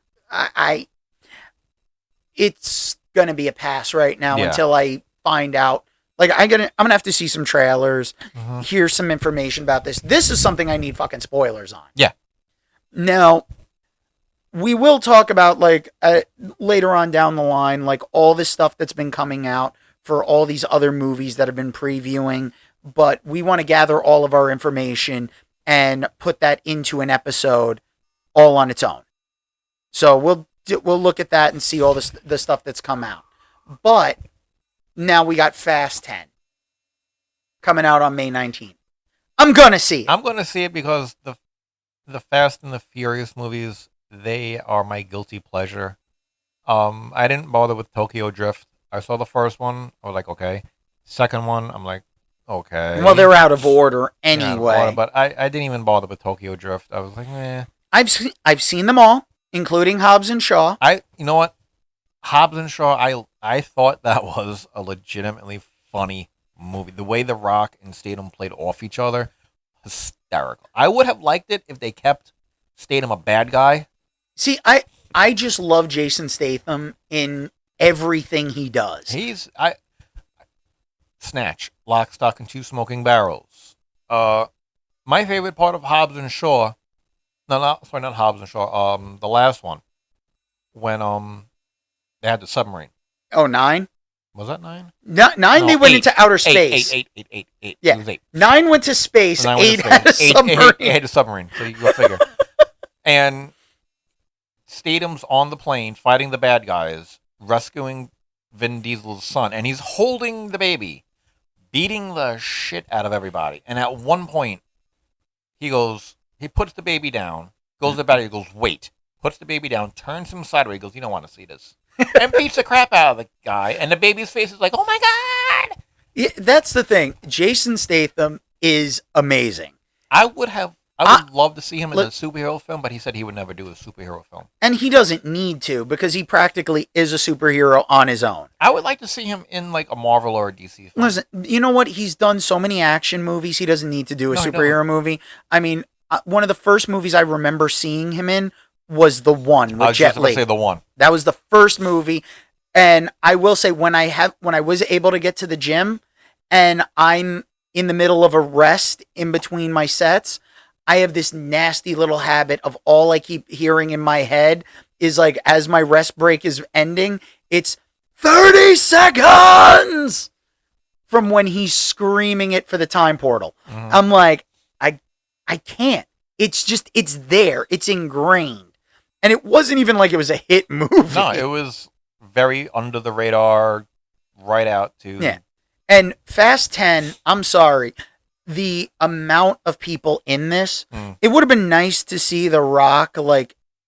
It's gonna be a pass right now until I find out. Like I'm gonna have to see some trailers, hear some information about this. This is something I need fucking spoilers on. Yeah. Now, we will talk about like later on down the line, like all this stuff that's been coming out for all these other movies that have been previewing. But we want to gather all of our information and put that into an episode all on its own. So we'll look at that and see all the stuff that's come out. But now we got Fast 10 coming out on May 19th. I'm going to see it. I'm going to see it because the Fast and the Furious movies, they are my guilty pleasure. I didn't bother with Tokyo Drift. I saw the first one. I was like, okay. Second one, I'm like, okay. Well, they're out of order anyway. Yeah, but I didn't even bother with Tokyo Drift. I was like, eh. I've seen them all, including Hobbs and Shaw. You know what? Hobbs and Shaw, I thought that was a legitimately funny movie. The way The Rock and Statham played off each other, hysterical. I would have liked it if they kept Statham a bad guy. See, I just love Jason Statham in everything he does. Snatch, Lock, Stock, and Two Smoking Barrels. My favorite part of Hobbs and Shaw, not Hobbs and Shaw. The last one, when they had the submarine. Oh, 9? Was that 9? Nine, no, they went into outer space. 8. Yeah. It was 8. 9 went to space. 8 had a submarine. 8 had a submarine. So you go figure. And Statham's on the plane fighting the bad guys, rescuing Vin Diesel's son, and he's holding the baby, beating the shit out of everybody. And at one point, he puts the baby down, goes to the battery, goes, wait, puts the baby down, turns him sideways, goes, you don't want to see this, and beats the crap out of the guy. And the baby's face is like, oh my God! Yeah, that's the thing. Jason Statham is amazing. I would love to see him in a superhero film, but he said he would never do a superhero film. And he doesn't need to, because he practically is a superhero on his own. I would like to see him in like a Marvel or a DC film. Listen, you know what? He's done so many action movies, he doesn't need to do a superhero movie. I mean, one of the first movies I remember seeing him in was The One I with was Jet just going Li. to say the one. That was the first movie, and I will say when I was able to get to the gym, and I'm in the middle of a rest in between my sets, I have this nasty little habit of all I keep hearing in my head is like as my rest break is ending, it's 30 seconds from when he's screaming it for the time portal. Mm-hmm. I'm like, I can't. It's just it's there. It's ingrained. And it wasn't even like it was a hit movie. No, it was very under the radar, right out to. Yeah. And Fast 10, I'm sorry, the amount of people in this, it would have been nice to see The Rock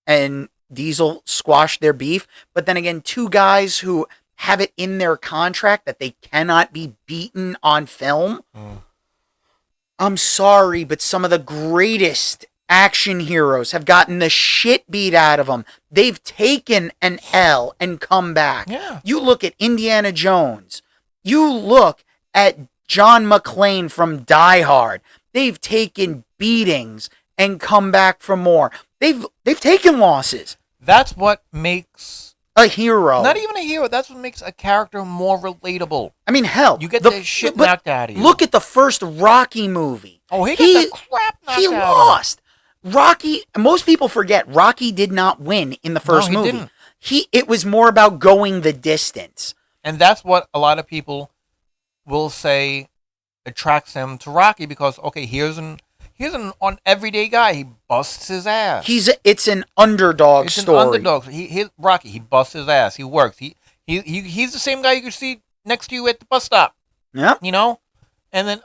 and Diesel squash their beef, but then again, two guys who have it in their contract that they cannot be beaten on film. I'm sorry, but some of the greatest action heroes have gotten the shit beat out of them. They've taken an L and come back. Yeah. You look at Indiana Jones. You look at John McClane from Die Hard. They've taken beatings and come back for more. They've taken losses. That's what makes a hero. Not even a hero. That's what makes a character more relatable. I mean, hell, you get the shit knocked out of you. Look at the first Rocky movie. Oh, he got the crap knocked out. He lost. Rocky. Most people forget Rocky did not win in the first movie. Didn't. It was more about going the distance. And that's what a lot of people will say attracts them to Rocky because here's an everyday guy. He busts his ass. It's an underdog story. It's an underdog. Rocky. He busts his ass. He works. He's the same guy you can see next to you at the bus stop. Yeah. You know, and then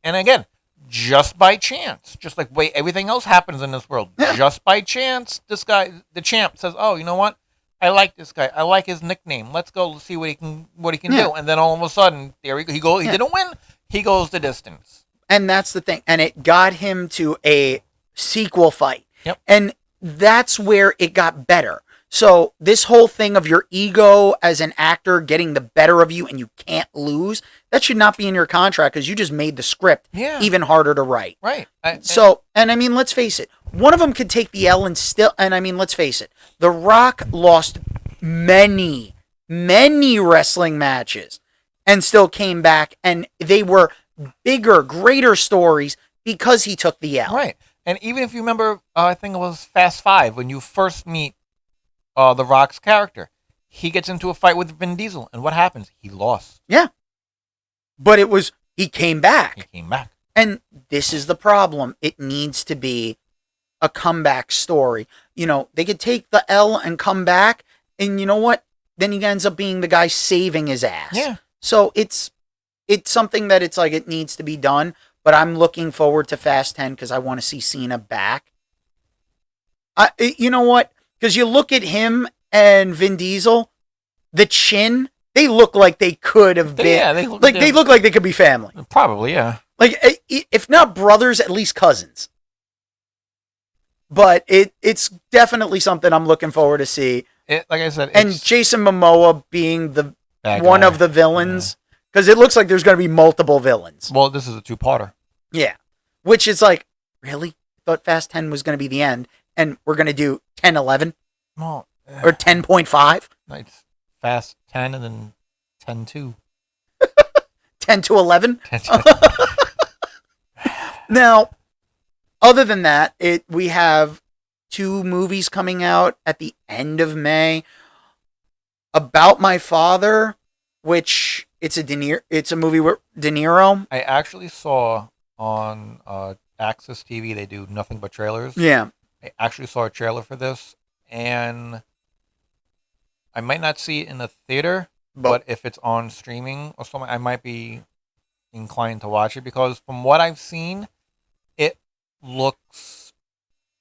and again, just by chance, just like way everything else happens in this world, just by chance, this guy, the champ, says, "Oh, you know what? I like this guy. I like his nickname. Let's go see what he can do." And then all of a sudden, there he goes. He goes. He didn't win. He goes the distance. And that's the thing. And it got him to a sequel fight. Yep. And that's where it got better. So this whole thing of your ego as an actor getting the better of you and you can't lose, that should not be in your contract because you just made the script even harder to write. Right. And I mean, let's face it. One of them could take the L and still, and I mean, let's face it. The Rock lost many wrestling matches and still came back, and they were bigger, greater stories because he took the L. Right. And even if you remember, I think it was Fast 5, when you first meet The Rock's character, he gets into a fight with Vin Diesel, and what happens? He lost. Yeah. But he came back. He came back. And this is the problem. It needs to be a comeback story. You know, they could take the L and come back, and you know what? Then he ends up being the guy saving his ass. Yeah. So it's something that it's like it needs to be done, but I'm looking forward to Fast 10 because I want to see Cena back. You know what? Because you look at him and Vin Diesel, the chin, they look like they could have been. Yeah, they look like they could be family. Probably, yeah. Like, if not brothers, at least cousins. But it's definitely something I'm looking forward to see. Like I said, and Jason Momoa being one of the villains, because it looks like there's going to be multiple villains. Well, this is a two-parter. Yeah, which is like, really? I thought Fast 10 was going to be the end, and we're going to do 10, 11? Well, or 10.5? It's Fast 10 and then 10-2. 10 to 11? Now, other than that, we have 2 movies coming out at the end of May. About My Father, which it's a movie with De Niro. I actually saw on Access TV, they do nothing but trailers. Yeah. I actually saw a trailer for this, and I might not see it in the theater, but if it's on streaming or something, I might be inclined to watch it because from what I've seen, it looks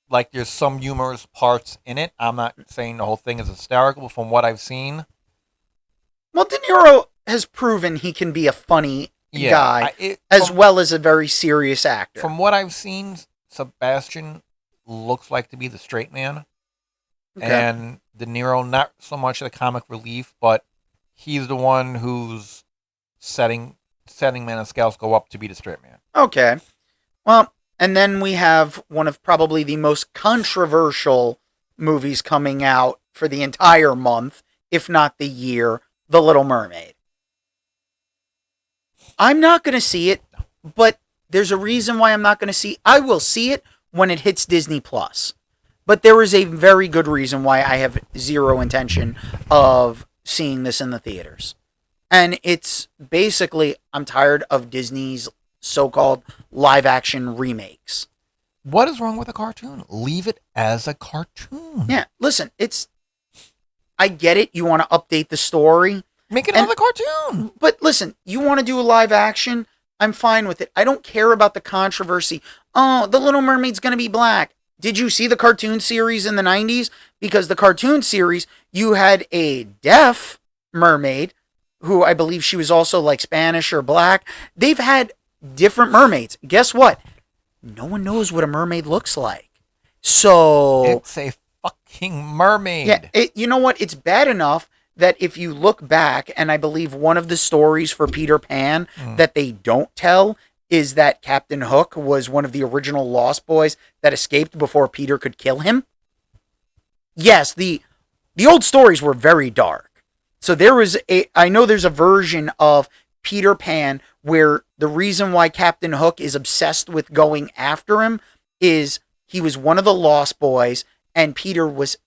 like there's some humorous parts in it. I'm not saying the whole thing is hysterical, but from what I've seen. Well, De Niro has proven he can be a funny guy as well as a very serious actor. From what I've seen, Sebastian looks like to be the straight man. Okay. And De Niro, not so much the comic relief, but he's the one who's setting Maniscalco up to be the straight man. Okay. Well, And then we have one of probably the most controversial movies coming out for the entire month, if not the year, The Little Mermaid. I'm not going to see it, but there's a reason why I'm not going to see it. I will see it when it hits Disney Plus. But there is a very good reason why I have zero intention of seeing this in the theaters. And it's basically, I'm tired of Disney's so-called live-action remakes. What is wrong with a cartoon? Leave it as a cartoon. Yeah, listen, I get it. You want to update the story. Make it another cartoon. But listen, you want to do a live action? I'm fine with it. I don't care about the controversy. Oh, the Little Mermaid's going to be black. Did you see the cartoon series in the 90s? Because the cartoon series, you had a deaf mermaid who I believe she was also like Spanish or black. They've had different mermaids. Guess what? No one knows what a mermaid looks like. So it's a fucking mermaid. Yeah, you know what? It's bad enough that if you look back, and I believe one of the stories for Peter Pan that they don't tell is that Captain Hook was one of the original Lost Boys that escaped before Peter could kill him. Yes, the old stories were very dark. So I know there's a version of Peter Pan where the reason why Captain Hook is obsessed with going after him is he was one of the Lost Boys and Peter was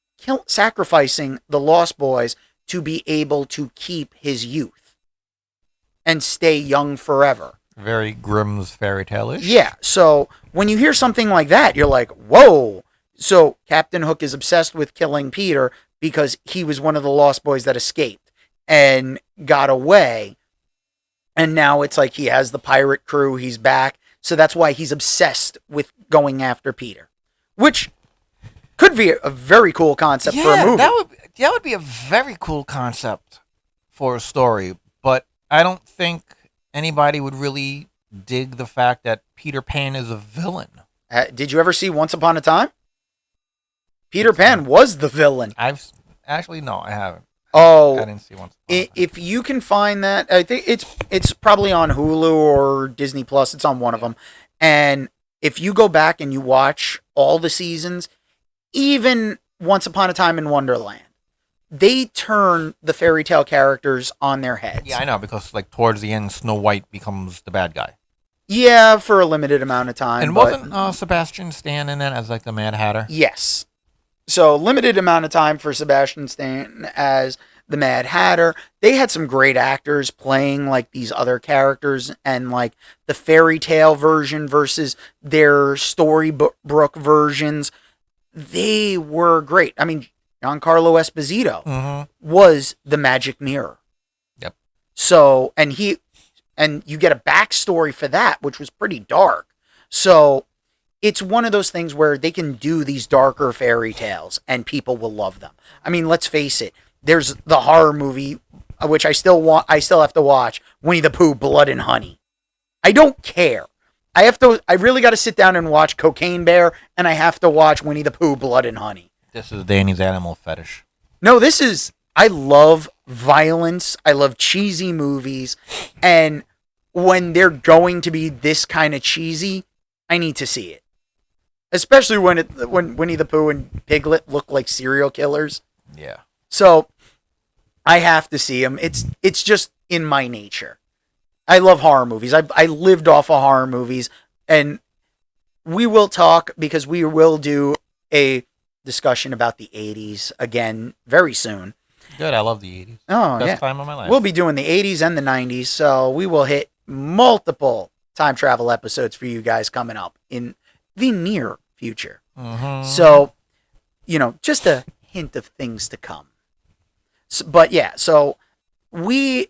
sacrificing the Lost Boys to be able to keep his youth and stay young forever. Very Grimm's fairy tale-ish. Yeah, so when you hear something like that, you're like, whoa. So Captain Hook is obsessed with killing Peter because he was one of the Lost Boys that escaped and got away. And now it's like he has the pirate crew, he's back. So that's why he's obsessed with going after Peter. Which could be a very cool concept for a movie. That would be a very cool concept for a story, but I don't think anybody would really dig the fact that Peter Pan is a villain. Did you ever see Once Upon a Time? Peter Pan was the villain. I haven't. Oh, I didn't see Once Upon a Time. If you can find that, I think it's probably on Hulu or Disney Plus. It's on one of them. And if you go back and you watch all the seasons, even Once Upon a Time in Wonderland, they turn the fairy tale characters on their heads. Yeah, I know, because like towards the end, Snow White becomes the bad guy. Yeah, for a limited amount of time. And wasn't Sebastian Stan in that as like the Mad Hatter? Yes. So limited amount of time for Sebastian Stan as the Mad Hatter. They had some great actors playing like these other characters, and like the fairy tale version versus their storybook versions. They were great. I mean, Giancarlo Esposito was the magic mirror. Yep. So, and you get a backstory for that, which was pretty dark. So it's one of those things where they can do these darker fairy tales and people will love them. I mean, let's face it. There's the horror movie, which I still have to watch, Winnie the Pooh, Blood and Honey. I don't care. I really got to sit down and watch Cocaine Bear, and I have to watch Winnie the Pooh, Blood and Honey. This is Danny's animal fetish. No, I love violence. I love cheesy movies. And when they're going to be this kind of cheesy, I need to see it. Especially when Winnie the Pooh and Piglet look like serial killers. Yeah. So I have to see them. It's just in my nature. I love horror movies. I lived off of horror movies, and we will talk because we will do a discussion about the 80s again very soon. Good, I love the 80s. Oh, Best time of my life. We'll be doing the 80s and the 90s, so we will hit multiple time travel episodes for you guys coming up in the near future. So, just a hint of things to come. So we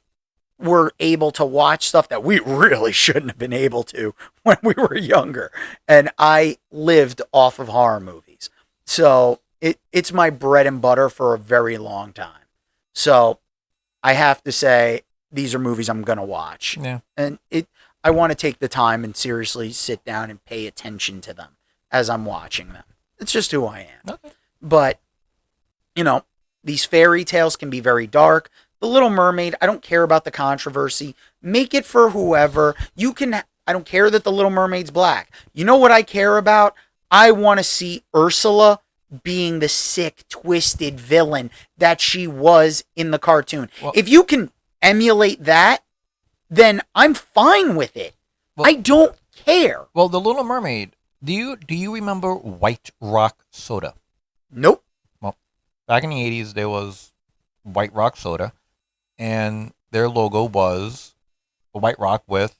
were able to watch stuff that we really shouldn't have been able to when we were younger. And I lived off of horror movies. So it's my bread and butter for a very long time. So I have to say, these are movies I'm going to watch. Yeah. And I want to take the time and seriously sit down and pay attention to them as I'm watching them. It's just who I am. Okay. But, these fairy tales can be very dark. The Little Mermaid, I don't care about the controversy. Make it for whoever. I don't care that the Little Mermaid's black. You know what I care about? I want to see Ursula being the sick, twisted villain that she was in the cartoon. Well, if you can emulate that, then I'm fine with it. Well, I don't care. Well, the Little Mermaid. Do you remember White Rock soda? Nope. Well, back in the 80s, there was White Rock soda, and their logo was a White Rock with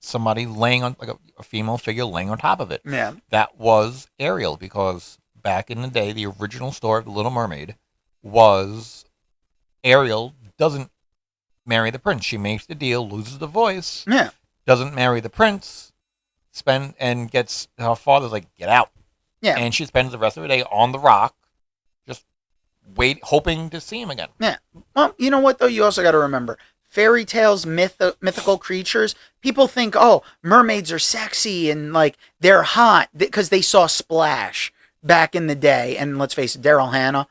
somebody laying on, like a female figure laying on top of it. Yeah. That was Ariel, because back in the day, the original story of the Little Mermaid was Ariel doesn't marry the prince. She makes the deal, loses the voice, doesn't marry the prince, gets her father's like, get out. Yeah. And she spends the rest of the day on the rock, just hoping to see him again. Yeah. Well, you know what though? You also got to remember, fairy tales, mythical creatures. People think, oh, mermaids are sexy and like they're hot because they saw Splash back in the day. And let's face it, Daryl Hannah,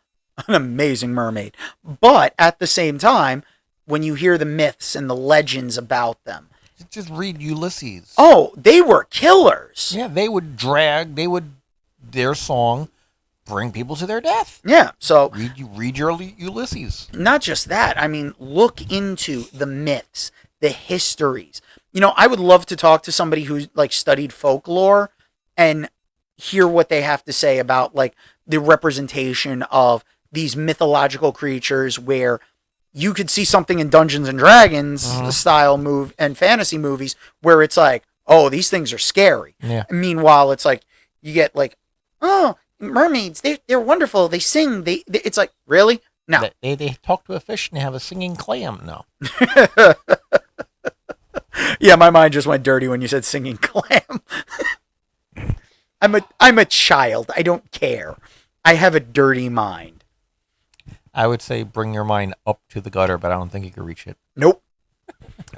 an amazing mermaid. But at the same time, when you hear the myths and the legends about them, just read Ulysses. Oh, they were killers. Yeah, their song bring people to their death. Yeah, so read your Ulysses. Not just that. I mean, look into the myths, the histories. You know, I would love to talk to somebody who's like studied folklore and hear what they have to say about like the representation of these mythological creatures where you could see something in Dungeons and Dragons style move and fantasy movies where it's like, oh, these things are scary. Yeah. Meanwhile, it's like you get like, oh, mermaids, they're wonderful. They sing. It's like, really? No. They talk to a fish and they have a singing clam. No. Yeah, my mind just went dirty when you said singing clam. I'm a child. I don't care. I have a dirty mind. I would say bring your mind up to the gutter, but I don't think you can reach it. Nope.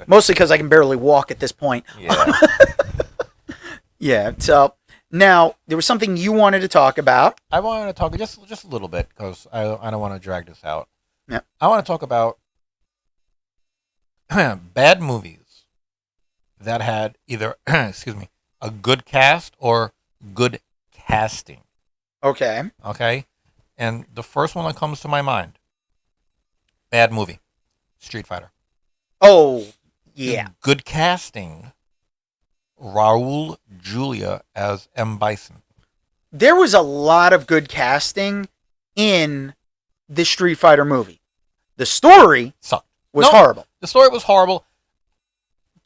Mostly because I can barely walk at this point. Yeah. Yeah. So now there was something you wanted to talk about. I wanted to talk just a little bit because I don't want to drag this out. Yeah. I want to talk about bad movies that had either excuse me, a good cast or good casting. Okay. Okay. And the first one that comes to my mind, bad movie, Street Fighter. Oh, yeah. Good casting, Raul Julia as M. Bison. There was a lot of good casting in the Street Fighter movie. The story was horrible. The story was horrible.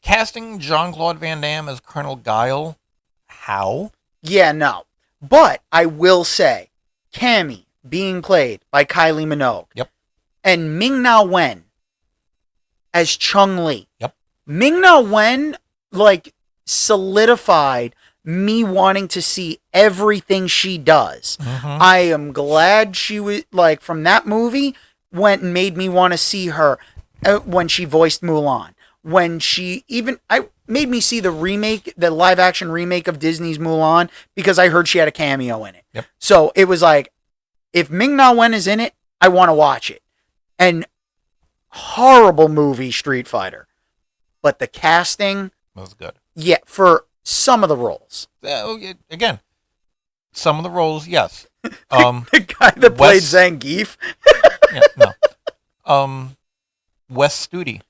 Casting Jean-Claude Van Damme as Colonel Guile, how? Yeah, no. But I will say, Cammy being played by Kylie Minogue. Yep. And Ming-Na Wen as Chun-Li. Yep. Ming-Na Wen, like, solidified me wanting to see everything she does. Mm-hmm. I am glad she was, like, from that movie, went and made me want to see her when she voiced Mulan. When she made me see the live action remake of Disney's Mulan because I heard she had a cameo in it. Yep. So it was like, if Ming-Na Wen is in it, I want to watch it. And horrible movie, Street Fighter. But the casting was good. Yeah, for some of the roles. Again, some of the roles, yes. The guy that played Zangief. Yeah, no. Wes Studi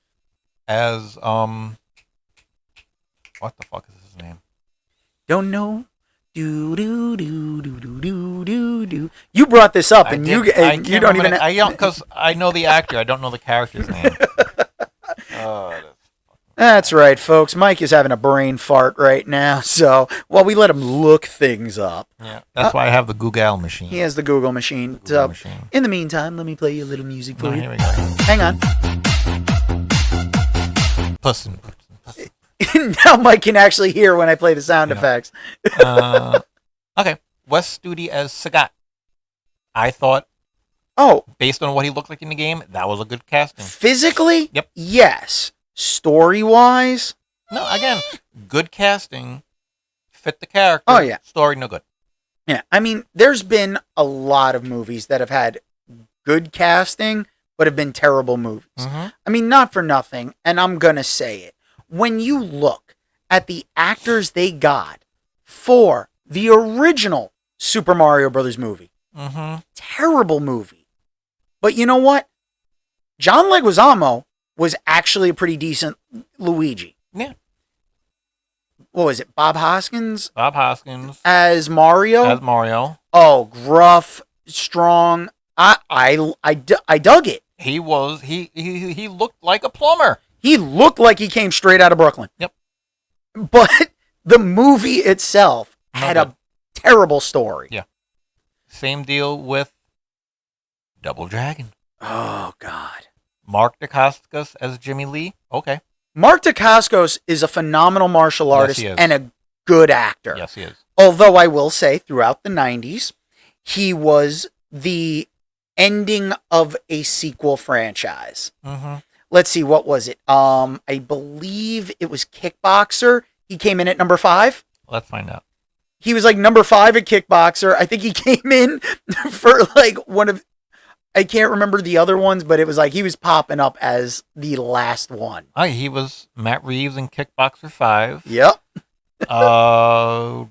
as what the fuck is his name? Don't know. Do do do do do do do do. You brought this up, and you don't even. Because I know the actor, I don't know the character's name. That's right, folks. Mike is having a brain fart right now, so while we let him look things up. Yeah, that's why I have the Google machine. He has the Google machine. In the meantime, let me play you a little music for you. Here we go. Hang on. Puss. Now Mike can actually hear when I play the sound effects. Okay. Wes Studi as Sagat. I thought, based on what he looked like in the game, that was a good casting. Physically? Yep. Yes. Story-wise? No, again, good casting, fit the character. Oh, yeah. Story, no good. Yeah, I mean, there's been a lot of movies that have had good casting, but have been terrible movies. Mm-hmm. I mean, not for nothing, and I'm going to say it. When you look at the actors they got for the original Super Mario Brothers movie. Mm-hmm. Terrible movie. But you know what? John Leguizamo was actually a pretty decent Luigi. Yeah. What was it? Bob Hoskins? Bob Hoskins. As Mario? As Mario. Oh, gruff, strong. I dug it. He looked like a plumber. He looked like he came straight out of Brooklyn. Yep. But the movie itself had a terrible story. Yeah. Same deal with Double Dragon. Oh, God. Mark Dacascos as Jimmy Lee. Okay. Mark Dacascos is a phenomenal martial artist and a good actor. Yes, he is. Although I will say, throughout the 90s, he was the ending of a sequel franchise. Mm-hmm. Let's see, what was it? I believe it was Kickboxer. He came in at number 5. Let's find out. He was like number 5 at Kickboxer. I think he came in for like one of, I can't remember the other ones, but it was like he was popping up as the last one. He was Matt Reeves in Kickboxer 5. Yep. I'm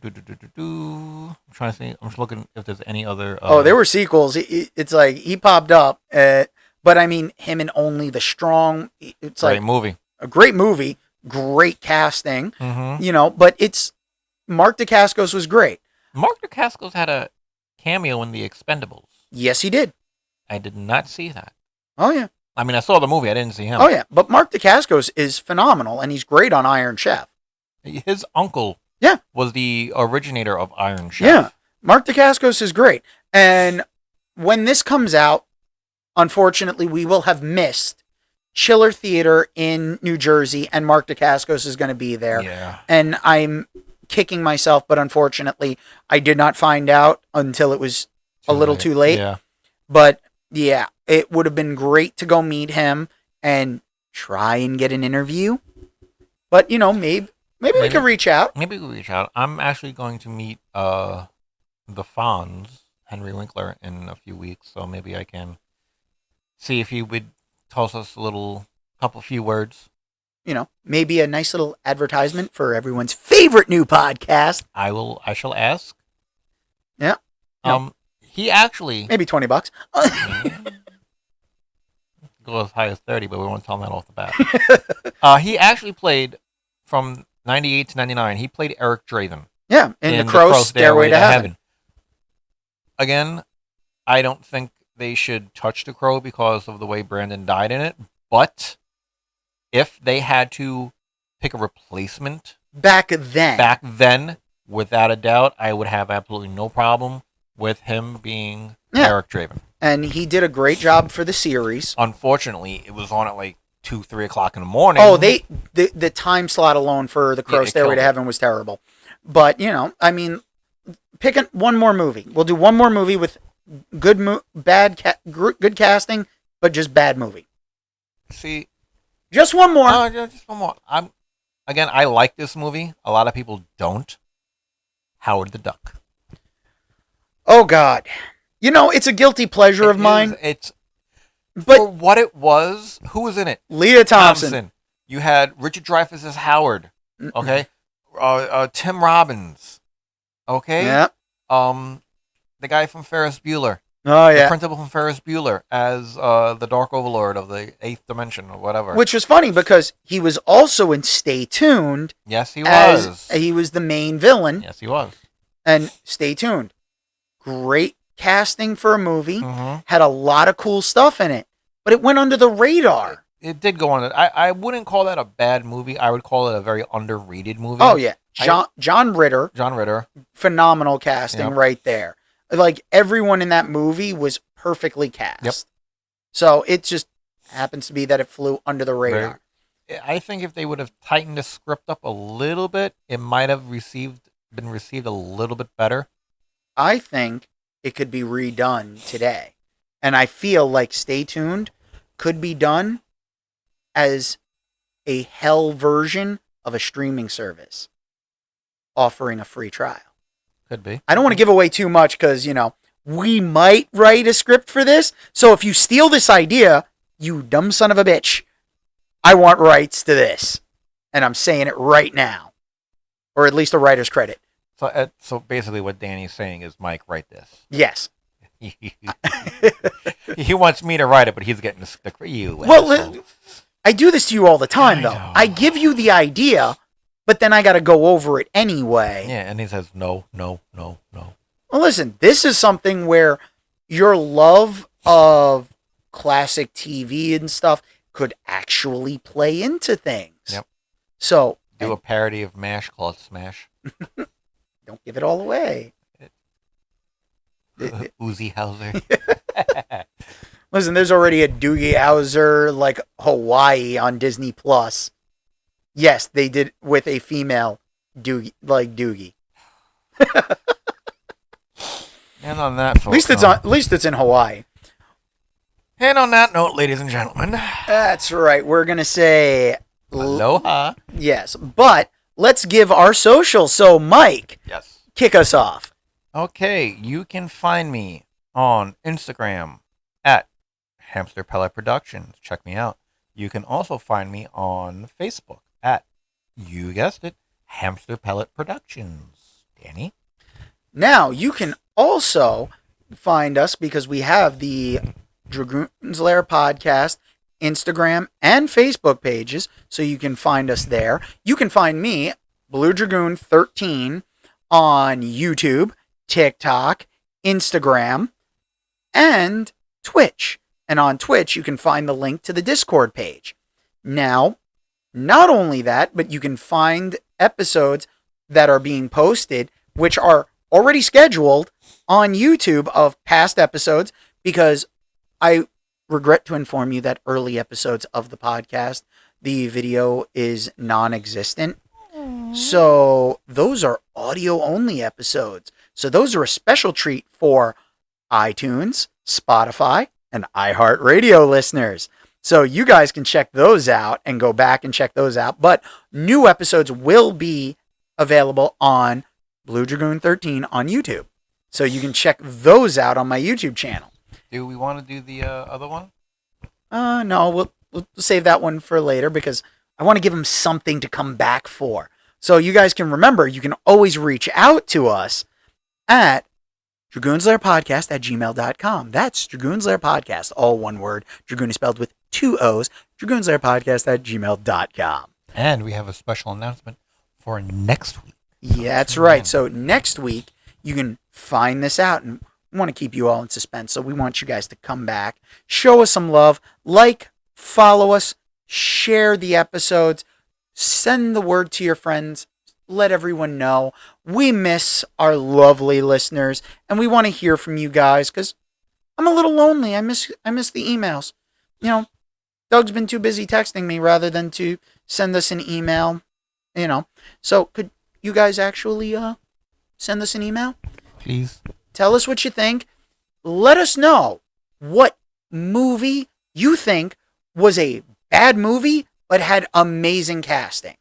trying to see. I'm just looking if there's any other. There were sequels. It's like he popped up, but I mean him in Only the Strong. It's like movie. A great movie, great casting. Mm-hmm. You know, but it's Mark Dacascos was great. Mark Dacascos had a cameo in The Expendables. Yes, he did. I did not see that. Oh yeah. I mean, I saw the movie. I didn't see him. Oh yeah, but Mark Dacascos is phenomenal, and he's great on Iron Chef. His uncle was the originator of Iron Chef. Yeah. Mark Dacascos is great. And when this comes out, unfortunately, we will have missed Chiller Theater in New Jersey, and Mark Dacascos is going to be there. Yeah. And I'm kicking myself, but unfortunately, I did not find out until it was a little too late. Yeah. But yeah, it would have been great to go meet him and try and get an interview. But, you know, maybe we could reach out. Maybe we could reach out. I'm actually going to meet the Fonz, Henry Winkler, in a few weeks, so maybe I can see if he would toss us a few words. You know, maybe a nice little advertisement for everyone's favorite new podcast. I shall ask. Yeah. He actually maybe $20. Go as high as 30, but we won't tell him that off the bat. He actually played from 98 to 99. He played Eric Draven. Yeah, in The Crow Stairway to Heaven. Again, I don't think they should touch The Crow because of the way Brandon died in it, but if they had to pick a replacement back then, without a doubt, I would have absolutely no problem with him being Eric Draven. And he did a great job for the series. Unfortunately, it was on at like 2, 3 o'clock in the morning. Oh, the time slot alone for The Crow Stairway to Heaven was terrible. But, you know, I mean, pick one more movie. We'll do one more movie with good casting, but just bad movie. See, just one more. Just one more. I like this movie. A lot of people don't. Howard the Duck. Oh God, you know it's a guilty pleasure of mine. But for what it was, who was in it? Leah Thompson. You had Richard Dreyfuss as Howard. Okay. Tim Robbins. Okay. Yeah. The guy from Ferris Bueller. Oh yeah. The principal from Ferris Bueller as the Dark Overlord of the 8th Dimension or whatever. Which was funny because he was also in Stay Tuned. Yes, he was. He was the main villain. Yes, he was. And Stay Tuned. Great casting for a movie. Mm-hmm. Had a lot of cool stuff in it. But it went under the radar. It did go on. I wouldn't call that a bad movie. I would call it a very underrated movie. Oh, yeah. John Ritter. Phenomenal casting right there. Like, everyone in that movie was perfectly cast. Yep. So, it just happens to be that it flew under the radar. I think if they would have tightened the script up a little bit, it might have been received a little bit better. I think it could be redone today. And I feel like Stay Tuned could be done as a hell version of a streaming service offering a free trial. Could be. I don't want to give away too much because, you know, we might write a script for this. So if you steal this idea, you dumb son of a bitch, I want rights to this. And I'm saying it right now. or at least a writer's credit. So basically, what Danny's saying is, Mike, write this. Yes. He wants me to write it, but he's getting the credit. You. Well, I do this to you all the time, though. I give you the idea, but then I got to go over it anyway. Yeah, and he says no. Well, listen, this is something where your love of classic TV and stuff could actually play into things. Yep. So do a parody of MASH called Smash. Don't give it all away. Uzi Hauser. Listen, there's already a Doogie Howser like Hawaii on Disney Plus. Yes, they did with a female Doogie. And on that, folks, at least it's in Hawaii. And on that note, ladies and gentlemen, that's right. We're gonna say aloha. Yes, but let's give our social. So, Mike, yes, kick us off. Okay, you can find me on Instagram at Hamster Pellet Productions. Check me out. You can also find me on Facebook at, you guessed it, Hamster Pellet Productions. Danny? Now, you can also find us because we have the Dragoon's Lair podcast, Instagram, and Facebook pages, so you can find us there. You can find me, Blue Dragoon 13, on YouTube, TikTok, Instagram, and Twitch. And on Twitch, you can find the link to the Discord page. Now, not only that, but you can find episodes that are being posted, which are already scheduled on YouTube of past episodes, because I regret to inform you that early episodes of the podcast, the video is non-existent. So those are audio-only episodes. So those are a special treat for iTunes, Spotify, and iHeartRadio listeners. So you guys can check those out and go back and check those out. But new episodes will be available on Blue Dragoon 13 on YouTube. So you can check those out on my YouTube channel. Do we want to do the other one? No, we'll save that one for later because I want to give them something to come back for. So you guys can remember, you can always reach out to us at dragoonslairpodcast@gmail.com. That's Dragoon's Lair Podcast, all one word. Dragoon is spelled with 2 O's. dragoonslairpodcast@gmail.com. And we have a special announcement for next week. Yeah, that's right. So next week, you can find this out, and we want to keep you all in suspense. So we want you guys to come back, show us some love, follow us, share the episodes, send the word to your friends, let everyone know. We miss our lovely listeners, and we want to hear from you guys because I'm a little lonely. I miss the emails. You know, Doug's been too busy texting me rather than to send us an email. So could you guys actually send us an email? Please. Tell us what you think. Let us know what movie you think was a bad movie but had amazing casting.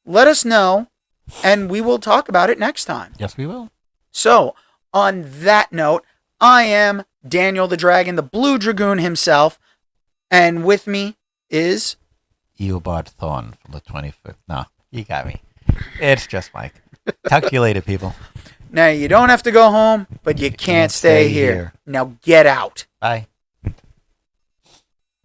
Let us know, and we will talk about it next time. Yes, we will. So, on that note, I am Daniel the Dragon, the Blue Dragoon himself, and with me is Eobard Thorn from the 25th. No, you got me. It's just Mike. Talk to you later, people. Now, you don't have to go home, but you can't stay here. Now, get out. Bye.